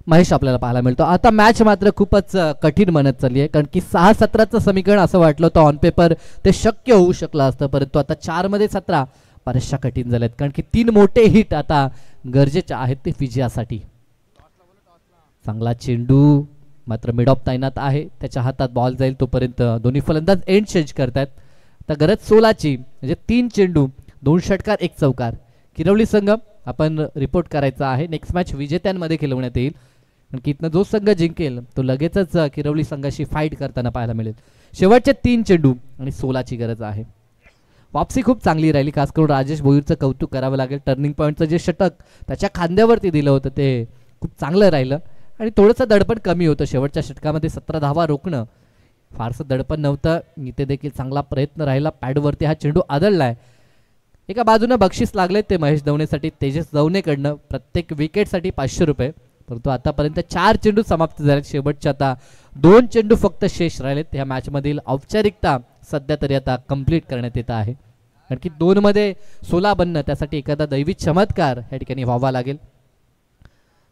महेश आपल्याला पाहायला मिळतो. आता मॅच मात्र खूपच कठीण बनत चालली आहे, कारण की 6-17चं समीकरण असं वाटलं होतं ऑन पेपर ते शक्य होऊ शकलं असतं, परंतु आता 4 मध्ये 17 बऱ्याचशा कठीण झाल्यात, कारण की 3 मोठे हिट आता गरजेचे आहेत ते विजयासाठी. चांगला चेंडू मात्र मिड ऑफ तैनात आहे, त्याच्या हातात बॉल जाईल तोपर्यंत दोन्ही फलंदाज एंड चेंज करतात. आता गरज 16ची, म्हणजे 3 चेंडू 2 षटकार 1 चौकार. किरवली संघ आपण रिपोर्ट करायचा आहे. नेक्स्ट मॅच विजेत्यांमध्ये खेळवण्यात येईल, कारण की इथनं जो संघ जिंकेल तो लगेचच किरवली संघाशी फाईट करताना पाहायला मिळेल. शेवटचे 3 चेंडू आणि 16ची गरज आहे. वापसी खूप चांगली राहिली, खास करून राजेश भोईरचं कौतुक करावं लागेल. टर्निंग पॉईंटचं जे षटक त्याच्या खांद्यावरती दिलं होतं ते खूप चांगलं राहिलं आणि थोडंसं दडपण कमी होतं. शेवटच्या षटकामध्ये 17 धावा रोखणं फारसं दडपण नव्हतं. इथे देखील चांगला प्रयत्न राहिला, पॅडवरती हा चेंडू आदळलाय. एका बाजूनं बक्षीस लागले ते महेश दवणेसाठी तेजस दवणेकडनं प्रत्येक विकेटसाठी 500 रुपये, परंतु आतापर्यंत 4 चेंडू समाप्त झालेत. शेवटचे आता 2 चेंडू फक्त शेष राहिलेत. ह्या मॅचमधील औपचारिकता सध्या तरी आता कंप्लीट करण्यात येत आहे, कारण की 2 मध्ये 16 बनणं त्यासाठी एखादा दैवी चमत्कार या ठिकाणी व्हावा लागेल.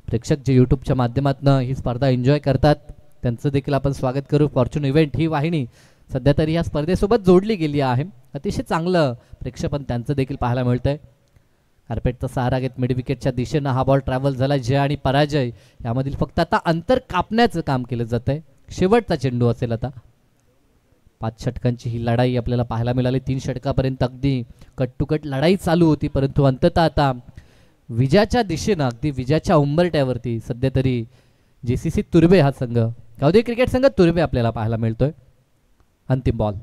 प्रेक्षक जे यूट्यूबच्या माध्यमातून ही स्पर्धा एन्जॉय करतात त्यांचं देखील आपण स्वागत करू. फॉर्च्यून इव्हेंट ही वाहिनी सध्या तरी या स्पर्धेसोबत जोडली गेली आहे. अतिशय चांगलं प्रेक्षेपण त्यांचं देखील पाहायला मिळतंय. कार्पेटचा सहारा घेत मिड विकेटच्या दिशेनं हा बॉल ट्रॅव्हल झाला. जय आणि पराजय यामधील फक्त आता अंतर कापण्याचं काम केलं जात आहे. शेवटचा चेंडू असेल आता. 5 षटकांची ही लढाई आपल्याला पाहायला मिळाली. 3 षटकापर्यंत अगदी कट टू कट लढाई चालू होती, परंतु अंततः आता विजयाच्या दिशेनं अगदी विजयाच्या उंबरट्यावरती सध्या तरी JCC तुर्भे हा संघ, गावदेवी क्रिकेट संघ तुर्भे आपल्याला पाहायला मिळतोय. अंतिम बॉल,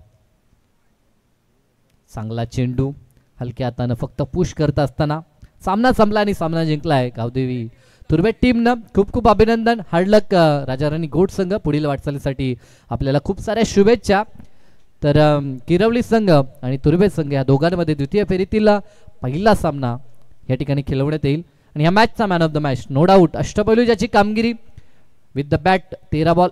चांगला चेंडू हलक्या हातानं फक्त पुश करत असताना सामना संपला आणि सामना जिंकलाय गावदेवी तुर्भे टीमनं. खूप खूप अभिनंदन. हार्डलक राजाराणी गोट संघ, पुढील वाटचालीसाठी आपल्याला खूप साऱ्या शुभेच्छा. तर किरवली संघ आणि तुर्भे संघ या दोघांमध्ये द्वितीय फेरीतील पहिला सामना या ठिकाणी खेळवण्यात येईल आणि ह्या मॅचचा man of the match no doubt अष्टपैलू ज्याची कामगिरी विथ द बॅट 13 बॉल